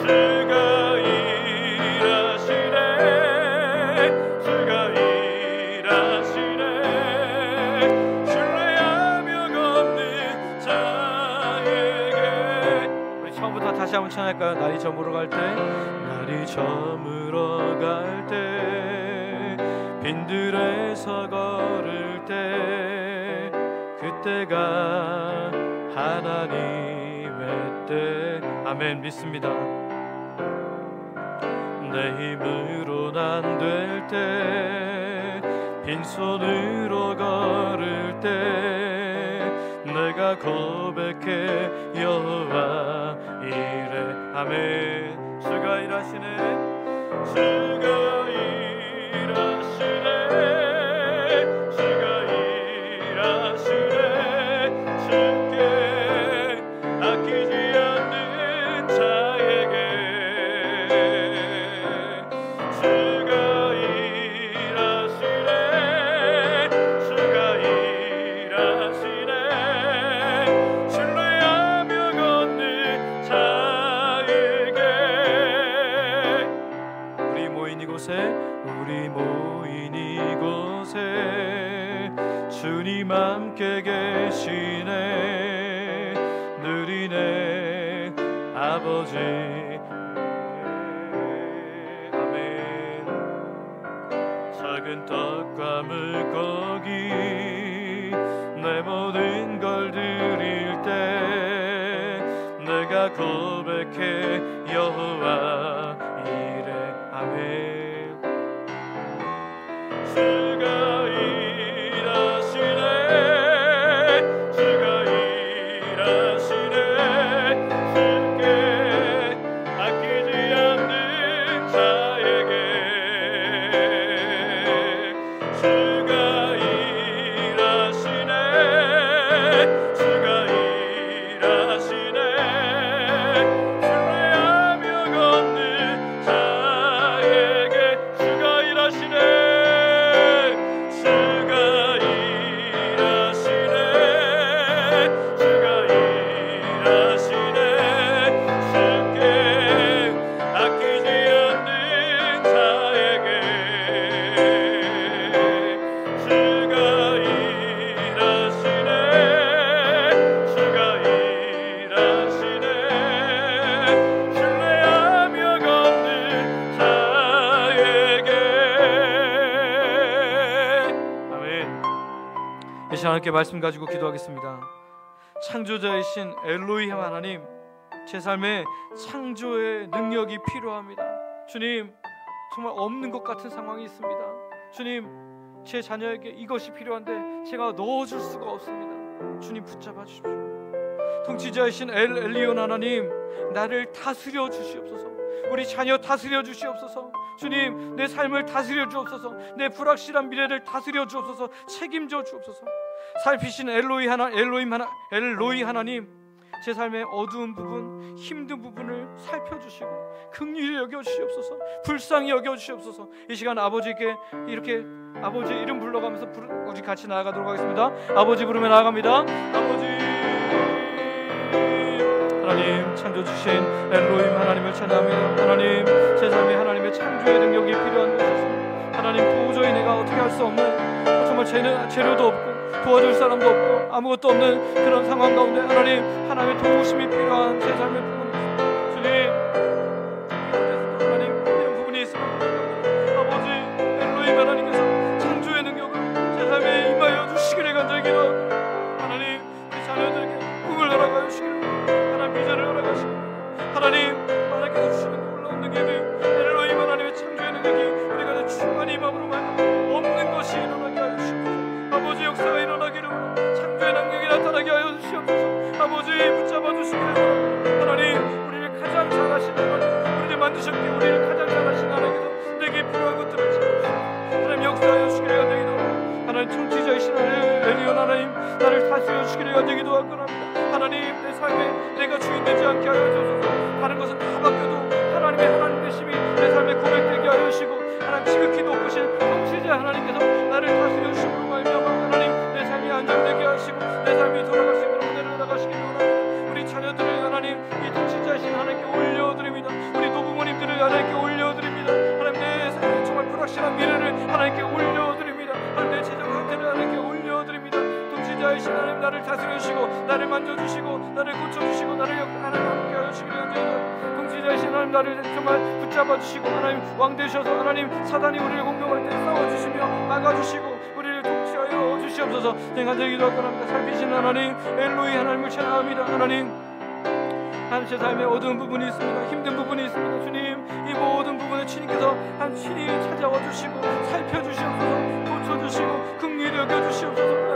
주가 일하시네 주가 일하시네 신뢰하며 걷는 자에게 우리 처음부터 다시 한번 찬양할까요? 날이 저물어 갈 때 빈들에서 걸을 때 그때가 하나님의 때 아멘 믿습니다. 내 힘으론 안 될 때 빈손으로 걸을 때 내가 고백해 여호와 이래 아멘 주가 일하시네 주가 일하시네 주가 일하시네 주께 아끼지 않는 자에게 주가 일하시네 주가 일하시네 신뢰하며 걷는 자에게 우리 모인 이곳에 주님 함께 계시네 누리네 아버지 아멘 작은 떡과 물고기 내 모든 걸 드릴 때 내가 고백해 여호와 이래 아멘 주가 일하시네 다시 하나님께 말씀 가지고 기도하겠습니다. 창조자이신 엘로힘 하나님, 제 삶에 창조의 능력이 필요합니다. 주님, 정말 없는 것 같은 상황이 있습니다. 주님, 제 자녀에게 이것이 필요한데 제가 넣어줄 수가 없습니다. 주님, 붙잡아 주십시오. 통치자이신 엘리온 하나님, 나를 다스려 주시옵소서. 우리 자녀 다스려 주시옵소서. 주님, 내 삶을 다스려 주옵소서. 내 불확실한 미래를 다스려 주옵소서. 책임져 주옵소서. 살피신 엘로이 하나님, 제 삶의 어두운 부분, 힘든 부분을 살펴주시고 긍휼히 여겨주시옵소서. 불쌍히 여겨주시옵소서. 이 시간 아버지께 이렇게 아버지 이름 불러가면서 우리 같이 나아가도록 하겠습니다. 아버지 부르며 나아갑니다. 아버지 하나님, 창조주신 엘로힘 하나님을 찬양합니다. 하나님, 제 삶에 하나님의 창조의 능력이 필요한 것이었습니다. 하나님, 도저히 내가 어떻게 할 수 없는, 정말 재료도 없고 도와줄 사람도 없고 아무것도 없는 그런 상황 가운데 하나님의 도우심이 필요한 제 삶의 부분이 있습니다. 주님, 하나님, 이런 부분이 있습니다. 아버지 엘로힘 하나님께서 창조의 능력을 제 삶에 임하여 주시기를 간절히 기도하고, 하나님, 우리 자녀들에게 꿈을 허락하여 주시기를, 하나님 비전을 허락하시고, 하나님 하나님께서 주시는 놀라운 능력이 엘로힘 하나님의 창조의 능력이 우리가 충만히 임함으로 말미암아 없는 것이 일어나게 하여 주시옵소서. 아버지 역사가 일어나기를 원합니다. 창조의 능력이 나타나게 하여 주시옵소서. 아버지 붙잡아 주시기를 원합니다. 하나님, 우리를 가장 잘하시는 하나님, 우리를 만드셨기에 우리를 가장 잘하시는 하나님께서 내게 필요한 것들을 주옵소서. 하나님, 역사하여 주시기를 간절히 기도합니다. 하나님, 통치자이신 엘리온 하나님, 나를 다스려 주시기를 간절히 기도할 겁니다. 하나님, 내 삶에 내가 주인 되지 않게 하여 주옵소서. 다른 것은 다 바뀌어도 하나님 되심이 내 삶에 고백되게 하여 주시고, 하나님 지극히 높으신 통치자 하나님께서 나를 다스려 주심으로 말미암아 하나님 내 삶이 안정되게 하시고 내 삶이 돌아갈 수 있도록 은혜를 나가시기를 원합니다. 우리 자녀들을 하나님, 이 통치자이신 하나님께 올려드립니다. 우리 노부모님들을 하나님께 올려드립니다. 하나님, 내 삶에 정말 불확실한 미래를 하나님께 올려드립니다. 하나님, 내 재정 상태를 하나님께 올려드립니다. 통치자이신 하나님, 나를 다스려 주시고 나를 만져주시고 나를 고쳐주시고 나를 하나님 함께 하여 주시기를 간절히 통치자이신 하나님, 나를 정말 붙잡아 주시고 하나님 왕 되셔서 하나님 사단이 우리를 공격할 때 싸워주시며 막아주시고 우리를 통치하여 주시옵소서. 간절히 기도할 겁니다. 살피시는 하나님, 엘로이 하나님을 찬양합니다. 하나님, 제 삶에 어두운 부분이 있습니다. 힘든 부분이 있습니다. 주님, 이 모든 부분을 주님께서 친히 찾아와 주시고 살펴주시옵소서. 고쳐주시고 긍휼히 여겨주시옵소서.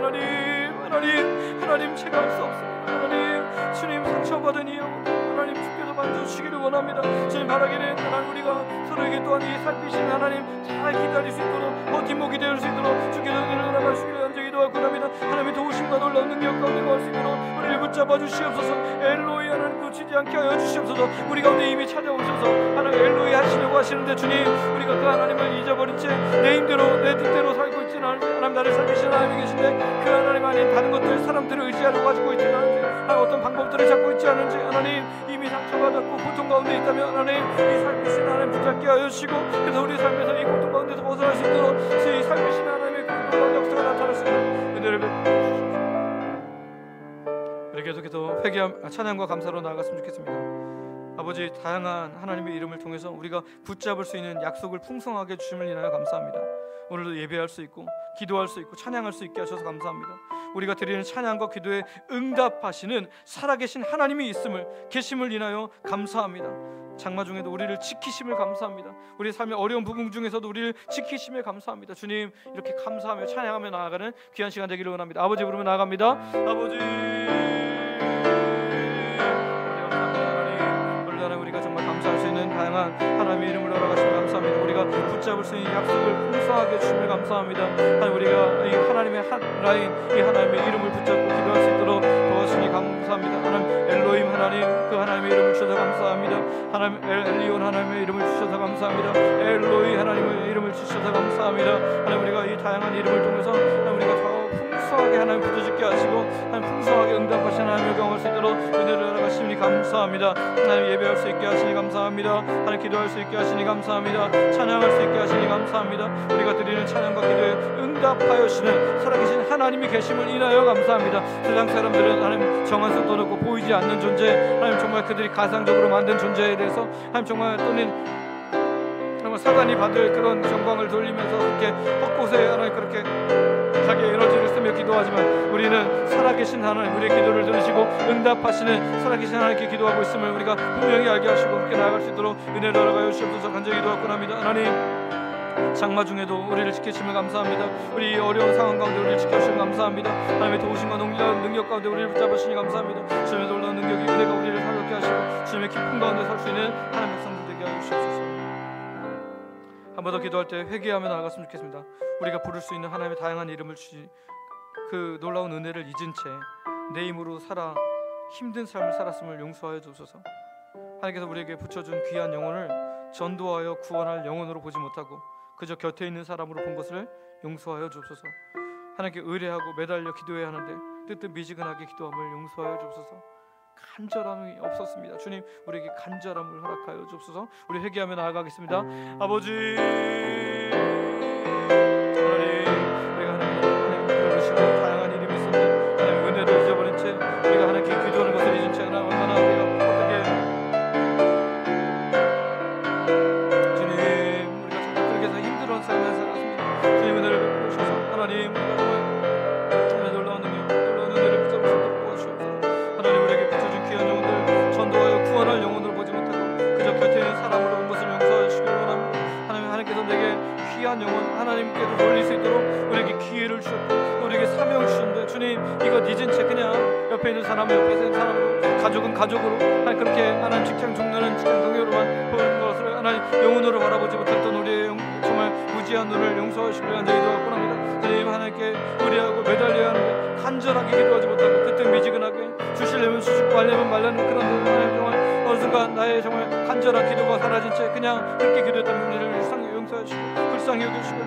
하나님, 제가 할 수 없습니다. 하나님, 주님 상처받은 이유 하나님 주께서 만져주시기를 원합니다. 주님, 바라기는 하나님, 우리가 서로에게 또한 이 살피신 하나님 잘 기다릴 수 있도록 버팀목이 될 수 있도록 주께서 은혜를 나가시기를 간절히 기도할 겁니다. 하나님의 도우심과 놀라운 능력 가운데 갈 수 있도록 우리를 붙잡아 주시옵소서. 엘로이 하나님, 놓치지 않게 하여 주시옵소서. 우리 가운데 이미 찾아오셔서 하나님 엘로이 하시려고 하시는데, 주님, 우리가 그 하나님을 잊어버린 채 내 힘대로 내 뜻대로 살고 있지는 않은데, 하나님 나를 살피시는 하나님이 계신데 그 하나님 아닌 다른 것들 사람들을 의지하려고 가지고 있지는 않은데, 하나님 어떤 방법들을 잡고 있지 않은지, 하나님 이미 상처받았고 고통 가운데 있다면 하나님 이 살피시는 하나님 붙잡게 하여 주시고, 그래서 우리 삶에서 이 고통 가운데서 벗어날 수 있도록 이 살피시는 하나님의 공평한 역사가 나타날 수 있도록 은혜를 베풀어 주시옵소서. 우리 계속해서 회개함 찬양과 감사로 나아갔으면 좋겠습니다. 아버지, 다양한 하나님의 이름을 통해서 우리가 붙잡을 수 있는 약속을 풍성하게 주심을 인하여 감사합니다. 오늘도 예배할 수 있고 기도할 수 있고 찬양할 수 있게 하셔서 감사합니다. 우리가 드리는 찬양과 기도에 응답하시는 살아계신 하나님이 계심을 인하여 감사합니다. 장마 중에도 우리를 지키심을 감사합니다. 우리 삶의 어려운 부분 중에서도 우리를 지키심에 감사합니다. 주님, 이렇게 감사하며 찬양하며 나아가는 귀한 시간 되기를 원합니다. 아버지 부르며 나아갑니다. 아버지, 우리가 정말 감사할 수 있는 다양한 하나님의 이름을 허락하시며 감사합니다. 우리가 붙잡을 수 있는 약속을 풍성하게 주시며 감사합니다. 하나님, 우리가 이 하나님의 라인, 이 하나님의 이름을 붙잡고 기도할 수 있도록 도와주시니 감사합니다. 하나님 엘로힘 하나님, 그 하나님의 이름을 주셔서 감사합니다. 하나님 엘리온 하나님의 이름을 주셔서 감사합니다. 엘로이 하나님의 이름을 주셔서 감사합니다. 하나님, 우리가 이 다양한 이름을 통해서 하나님 우리가 더 풍성하게 하나님 붙어짓게 하시고 하나님 풍성하게 응답하시는 하나님을 경험할 수 있도록 은혜를 허락하시니 감사합니다. 하나님, 예배할 수 있게 하시니 감사합니다. 하나님, 기도할 수 있게 하시니 감사합니다. 찬양할 수 있게 하시니 감사합니다. 우리가 드리는 찬양과 기도에 응답하여시는 살아계신 하나님이 계심을 인하여 감사합니다. 세상 사람들은 하나님 정한성 떠놓고 보이지 않는 존재, 하나님 정말 그들이 가상적으로 만든 존재에 대해서 하나님 정말 또는 사단이 받을 그런 영광을 돌리면서 그렇게 헛곳에 하나님 그렇게 감사하게 에너지를 쓰며 기도하지만 우리는 살아계신 하나님, 우리의 기도를 들으시고 응답하시는 살아계신 하나님께 기도하고 있음을 우리가 분명히 알게 하시고 그렇게 나아갈 수 있도록 은혜를 허락하여 주시옵소서. 간절히 기도하고 합니다. 하나님, 장마 중에도 우리를 지키시면 감사합니다. 우리 어려운 상황 가운데 우리를 지켜주시면 감사합니다. 하나님의 도우심과 능력 가운데 우리를 붙잡으시니 감사합니다. 주님의 놀라운 능력이 은혜가 우리를 살게 하시고 주님의 깊은 가운데 설 수 있는 하나님의 백성들 되게 하여 주시옵소서. 한 번 더 기도할 때 회개하며 나아갔으면 좋겠습니다. 우리가 부를 수 있는 하나님의 다양한 이름을 주시 그 놀라운 은혜를 잊은 채 내 힘으로 살아 힘든 삶을 살았음을 용서하여 주옵소서. 하나님께서 우리에게 붙여준 귀한 영혼을 전도하여 구원할 영혼으로 보지 못하고 그저 곁에 있는 사람으로 본 것을 용서하여 주옵소서. 하나님께 의뢰하고 매달려 기도해야 하는데 뜨뜻미지근하게 기도함을 용서하여 주옵소서. 간절함이 없었습니다. 주님, 우리에게 간절함을 허락하여 주옵소서. 우리 회개하며 나아가겠습니다. 아버지 하나님, 우리가 하나님 부르시는 다양한 이름이 있었는데 하나님 은혜를 잊어버린 채 우리가 하나님께 기도하는 것을 잊은 채 하나님 얼마나 우리가 어떻게 주님 우리가 정말 그렇게 해서 힘들어한 삶을 살았습니다. 주님 은혜를 베풀어 주셔서 하나님 우리가 정말 놀라운 은혜를 붙잡을 수 있도록 도와주시옵소서. 하나님 우리에게 붙여준 귀한 영혼들 전도하여 구원할 영혼으로 보지 못하고 그저 곁에 있는 사람으로 온 것을 용서하여 주시길 원합니다. 하나님께서 내게 귀한 영혼 하나님께로 돌릴 수 있도록 우리에게 기회를 주셨고 우리에게 사명을 주셨는데 주님 이거 잊은 채 그냥 옆에 있는 사람 옆에 있는 사람으로 가족은 가족으로 하나님 그렇게 하나님 직장 종료는 직장 동료로만 보는 것을 하나님 영혼으로 바라보지 못했던 우리의 정말 무지한 눈을 용서하시길 간절히 기도하곤 합니다. 주님 하나님께 의뢰하고 매달려야 하는데 간절하게 기도하지 못하고 뜨뜻미지근하게 주시려면 주시고 말려면 말라는 그런 하나님 정말 어느 순간 나의 정말 간절한 기도가 사라진 채 그냥 그렇게 기도했다면 우리를 용서하시고 불쌍히 여겨주시고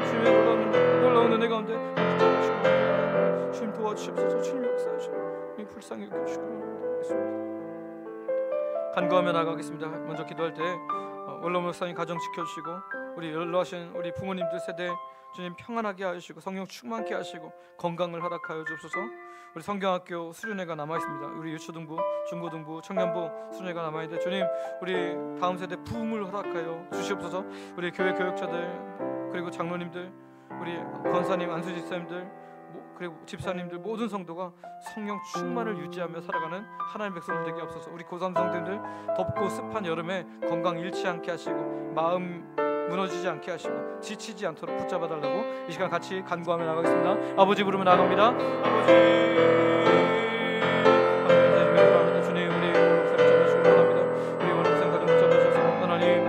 주님의 놀라운 은혜 가운데 붙잡으시고 주님 도와주시옵소서. 주님 역사하시고 주님 불쌍히 여겨주시고 간구하며 나가겠습니다. 먼저 기도할 때 원로 목사님 가정 지켜주시고 우리 연로하신 우리 부모님들 세대 주님 평안하게 하시고 성령 충만케 하시고 건강을 허락하여 주옵소서. 우리 성경학교 수련회가 남아있습니다. 우리 유초등부, 중고등부, 청년부 수련회가 남아있는데 주님 우리 다음 세대 부흥을 허락하여 주시옵소서. 우리 교회 교역자들 그리고 장로님들 우리 권사님, 안수지 집사님들 그리고 집사님들 모든 성도가 성령 충만을 유지하며 살아가는 하나님의 백성들 되게 없어서 우리 고3 성도님들 덥고 습한 여름에 건강 잃지 않게 하시고 마음 무너지지 않게 하시고 지치지 않도록 붙잡아 달라고 이 시간 같이 간구하며 나가겠습니다. 아버지 부르며 나갑니다. 아버지 주님 우리 원로목사님 잡아주시고 원합니다. 우리 원로목사님 가정 잡아주셔서 하나님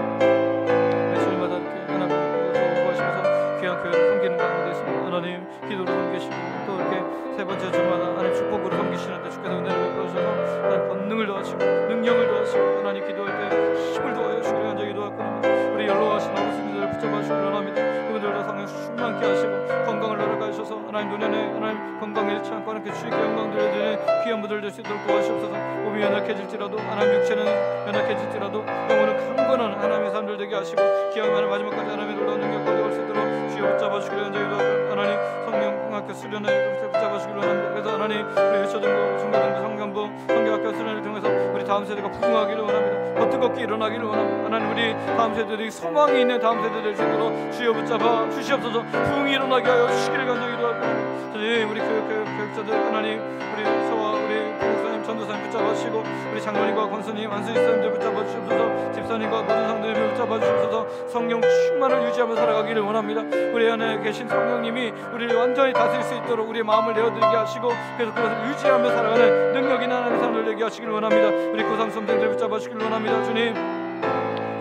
매주일마다 이렇게 하나님 구하시면서 귀한 교회를 섬기는 가운데 있습니다. 하나님 기도로 섬기시고 또 이렇게 세 번째 주마다 하나님 축복으로 섬기시는데 주께서 은혜를 베풀어 주셔서 하나님 권능을 더하시고 능력을 더하시고 하나님 기도할 때 힘을 더하여 주시길 간절히 기도할 겁니다. 우리 연로하신 어르신들을 붙잡아 주시길 원합니다. 그분들도 성령 충만케 하시고 건강을 허락하셔서 하나님 노년에 하나님 건강 잃지 않고 하나님께 주님께 영광 돌려드리는 귀한 분들 될 수 있도록 도와주시옵소서. 몸이 연약해질지라도 하나님 육체는 연약해질지라도 영혼은 강건한 하나님의 사람들 되게 하시고 기왕하는 마지막까지 하나님의 놀라운 능력 가운데 올 수 있도록 주여 붙잡아 주시길 간절히 기도하고 하나님 성령학교 수련회 붙잡아 주시길 원합니다. 그래서 하나님 우리 유초등부, 중고등부, 성경부, 성경학교 수련회를 통해서 우리 다음 세대가 부흥하기를 원합니다. 더 뜨겁게 일어나기를 원합니다. 하나님 우리 다음 세대들이 소망이 있는 다음 세대 될 수 있도록 주여 붙잡아 주시옵소서. 부흥이 일어나게 하여 주시기를 간절히 기도하고 주님 우리 교육자들 하나님 우리 서와 우리 목사님 전도사님 붙잡아 주시고 우리 장로님과 권수님 안수지 집사님들 붙잡아 주시옵소서. 집사님과 모든 성도님을 붙잡아 주시옵소서. 성령 충만을 유지하며 살아가기를 원합니다. 우리 안에 계신 성령님이 우리를 완전히 다스릴 수 있도록 우리의 마음을 내어드리게 하시고 그래서 그것을 유지하며 살아가는 능력 있는 하나님의 사람들 되게 하시길 원합니다. 우리 고3 수험생들 붙잡아 주시길 원합니다. 주님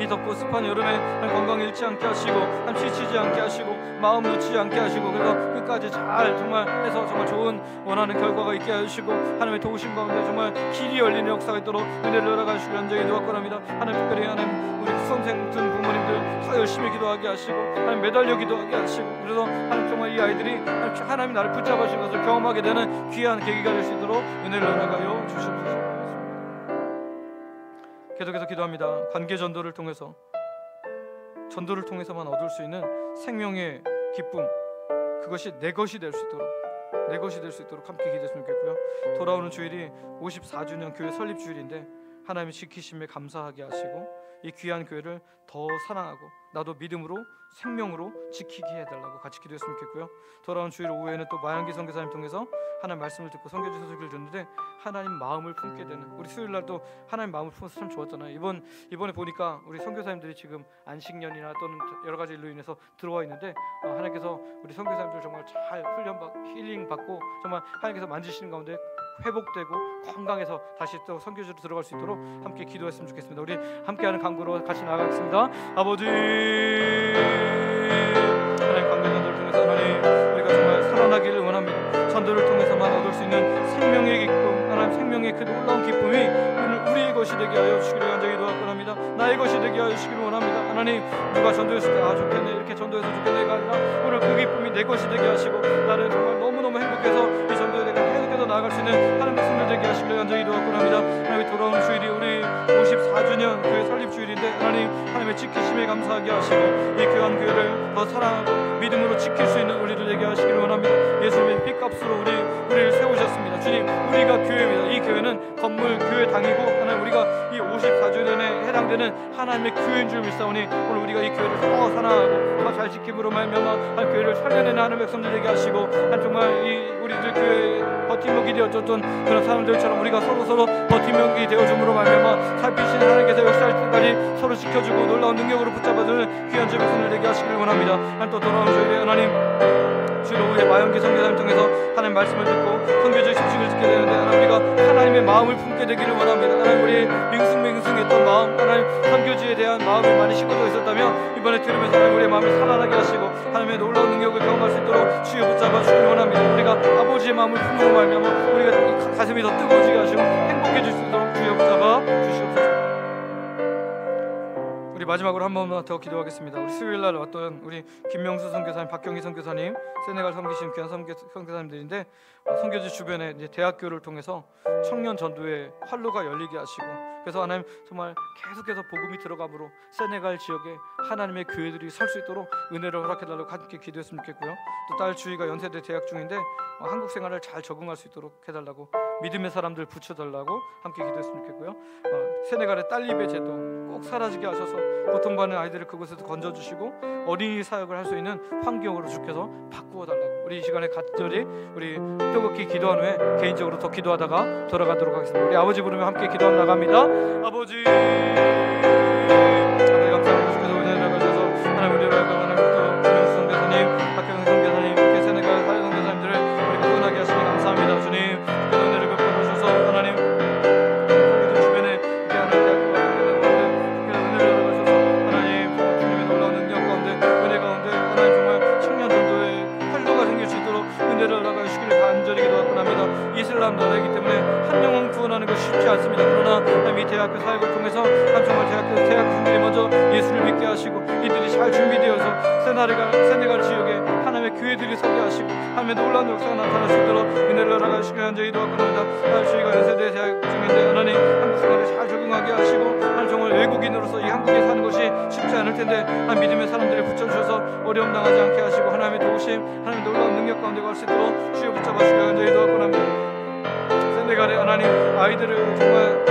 이 덥고 습한 여름에 건강 잃지 않게 하시고 지치지 않게 하시고 마음 놓치지 않게 하시고 그래서 끝까지 잘 정말 해서 정말 좋은 원하는 결과가 있게 하시고 하나님의 도우심 가운데 정말 길이 열리는 역사가 있도록 은혜를 열어가시길 간절히 기도하고 합니다. 하나님 특별히 하나님 우리 수험생 등 부모님들 더 열심히 기도하게 하시고 하나님 매달려 기도하게 하시고 그래서 하나님 정말 이 아이들이 하나님 나를 붙잡으신 것을 경험하게 되는 귀한 계기가 될 수 있도록 은혜를 열어가여 주시옵소서. 계속해서 기도합니다. 관계 전도를 통해서 전도를 통해서만 얻을 수 있는 생명의 기쁨 그것이 내 것이 될 수 있도록 함께 기도했으면 좋겠고요. 돌아오는 주일이 54주년 교회 설립 주일인데 하나님의 지키심에 감사하게 하시고 이 귀한 교회를 더 사랑하고 나도 믿음으로 생명으로 지키게 해달라고 같이 기도했으면 좋겠고요. 돌아온 주일 오후에는 또 마양기 선교사님 통해서 하나님 말씀을 듣고 선교지 소식을 듣는데 하나님 마음을 품게 되는, 우리 수요일 날도 하나님 마음을 품어서 참 좋았잖아요. 이번에 보니까 우리 선교사님들이 지금 안식년이나 또는 여러 가지 일로 인해서 들어와 있는데 하나님께서 우리 선교사님들 정말 잘 힐링 받고 정말 하나님께서 만지시는 가운데 회복되고 건강해서 다시 또 선교지로 들어갈 수 있도록 함께 기도했으면 좋겠습니다. 우리 함께하는 간구로 같이 나가겠습니다. 아버지 하나님, 관계자들을 통해서 하나님 우리가 정말 살아나기를 원합니다. 전도를 통해서만 얻을 수 있는 생명의 기쁨, 하나님 생명의 그 놀라운 기쁨이 우리의 것이 되게 하여 주시기를 간절히 기도합니다. 나의 것이 되게 하여 주시기를 원합니다. 하나님, 누가 전도했을 때 좋겠네, 이렇게 전도해서 좋겠네가 아니라 오늘 그 기쁨이 내 것이 되게 하시고 나는 정말 너무너무 행복해서 이 전도에 내가 계속해서 나아갈 수 있는 하나님의 손을 되게 하시기를 간절히 기도합니다. 하나님, 돌아오는 주일이 우리 54주년 교회 설립 주일인데 하나님의 지키심에 감사하게 하시고 이 귀한 교회를 더 사랑하고 믿음으로 지킬 수 있는 우리를 되게 하시기를 원합니다. 예수님의 핏값으로 우리를 세우셨습니다. 주님, 우리가 교회입니다. 이 교회는 건물 교회당이고 하나님, 우리가 이 54주년에 해당되는 하나님의 교회인 줄 믿사오니 오늘 우리가 이 교회를 더 사랑하고 더 잘 지킴으로 말미암아 한 교회를 살려내는 하나님의 백성들 되게 하시고 한 정말 이 우리들 교회 버팀목이 되어줬던 그런 사람들처럼 우리가 서로 버팀목이 되어줌으로 말미암아 살피시는 하나님께서 역사할 때까지 서로 지켜주고 놀라운 능력으로 붙잡아주는 귀한 주 백성들 되게 하시길 원합니다. 한 또 돌아온 주일에 하나님 주일 오후에 마영기 선교사님 통해서 하나님 말씀을 듣고 선교지의 소식을 듣게 되는데 하나님, 우리가 하나님의 마음을 품게 되기를 원합니다. 하나님, 우리 밍숭맹숭했던 마음, 하나님 선교지에 대한 마음이 많이 식어져 있었다면 이번에 들으면서 하나님 우리의 마음을 살아나게 하시고 하나님의 놀라운 능력을 경험할 수 있도록 주여 붙잡아 주시길 원합니다. 우리가 아버지의 마음을 품으로 말미암아 우리가 가슴이 더 뜨거워지게 하시고 행복해질 수 있도록 주여 붙잡아 주시옵소서. 우리 마지막으로 한 번만 더 기도하겠습니다. 우리 수요일날 왔던 우리 김명수 선교사님, 박경희 선교사님, 세네갈 섬기신 귀한 선교사님들인데 선교지 주변에 이제 대학교를 통해서 청년 전도의 활로가 열리게 하시고, 그래서 하나님 정말 계속해서 복음이 들어가므로 세네갈 지역에 하나님의 교회들이 설 수 있도록 은혜를 허락해달라고 함께 기도했으면 좋겠고요. 또 딸 주희가 연세대 재학 중인데 한국 생활을 잘 적응할 수 있도록 해달라고, 믿음의 사람들 붙여달라고 함께 기도했으면 좋겠고요. 세네갈의 딸리베 제도 꼭 사라지게 하셔서 고통받는 아이들을 그곳에서 건져주시고 어린이 사역을 할 수 있는 환경으로 주께서 바꾸어달라고, 우리 이 시간에 간절히 우리 뜨겁게 기도한 후에 개인적으로 더 기도하다가 돌아가도록 하겠습니다. 우리 아버지 부르며 함께 기도하며 나갑니다. 아버지 감사합니다. 주께서 은혜를 가셔서 하나님 우리를 하나님 또 김명수 선교사님, 박경영 선교사님, 이렇게 세네갈 사회 선교사님들을 우리가 응원하게 하시니 감사합니다. 주님, 주께서 은혜를 베풀어 주셔서 하나님 우리 주변에 이렇게 하나님 대학교가 주께서 은혜를 가셔서 하나님 정말 주님의 놀라운 능력 가운데 은혜 가운데 하나님 정말 청년 전도의 활로가 생길 수 있도록 은혜를 나가 주시기를 간절히 기도하고 합니다. 이슬람 나라이기 때문에 한 영혼 구원하는 것이 쉽지 않습니다. 그러나 하나님 이 대학교 사역을 통해서 한 정말 대학생들이 먼저 예수를 믿게 하시고 이들이 잘 준비되어서 세네갈 지역에 하나님의 교회들이 서게 하시고 하나님의 놀라운 역사가 나타날 수 있도록 은혜를 나가주시기를 간절히 기도하고 합니다. 하나님, 저희가 연세대 대학 중인데 하나님 한국 생활에 잘 적응하게 하시고 하나님 정말 외국인으로서 이 한국에 사는 것이 쉽지 않을 텐데 하나님 믿음의 사람들을 붙여주셔서 어려움 당하지 않게 하시고 하나님의 도우심, 하나님의 놀라운 능력 가운데 갈 수 있도록 주여 붙잡아 주시기를 간절히 기도하고 합니다. 세네갈에 하나님 아이들을 정말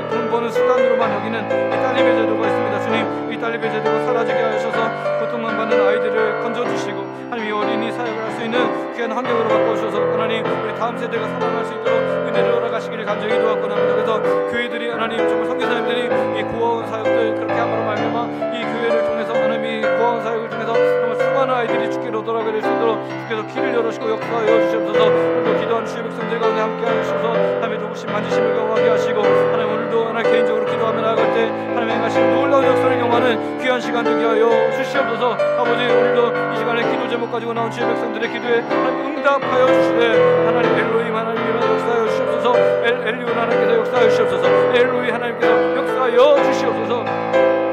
돈 버는 수단으로만 여기는 이 딸리베 제도가 있습니다. 주님, 이 딸리베 제도가 사라지게 하셔서 고통만 받는 아이들을 건져주시고 하나님 이 어린이 사역을 할 수 있는 귀한 환경으로 바꿔주셔서 하나님 우리 다음 세대가 살아날 수 있도록 은혜를 허락하시기를 간절히 기도하고 합니다. 그래서 교회들이 하나님 정말 선교사님들이 이 고아원 사역들 그렇게 함으로 말미암아 이 교회를 통해서 하나님 이 고아원 사역을 통해서 정말 수많은 아이들이 주께로 돌아가게 될 수 있도록 주께서 길을 열어주시고 역사하여 주시옵소서. 오늘도 기도하는 주의 백성들 가운데 함께하여 주셔서 하나님의 도우심 만지심을 경험하게 하시고 하나님 오늘도 하나님 개인적으로 기도하며 나아갈 때 하나님 행하시는 놀라운 역사를 경험하는 귀한 시간 되게 하여 주시옵소서. 아버지, 오늘도 이 시간에 기도 제목 가지고 나온 주의 백성들의 기도에 하나님 응답하여 주시되 하나님 엘로힘 하나님께서 역사하여 주시옵소서. 엘리온 하나님께서 역사하여 주시옵소서. 엘로히 하나님께서 역사하여 주시옵소서.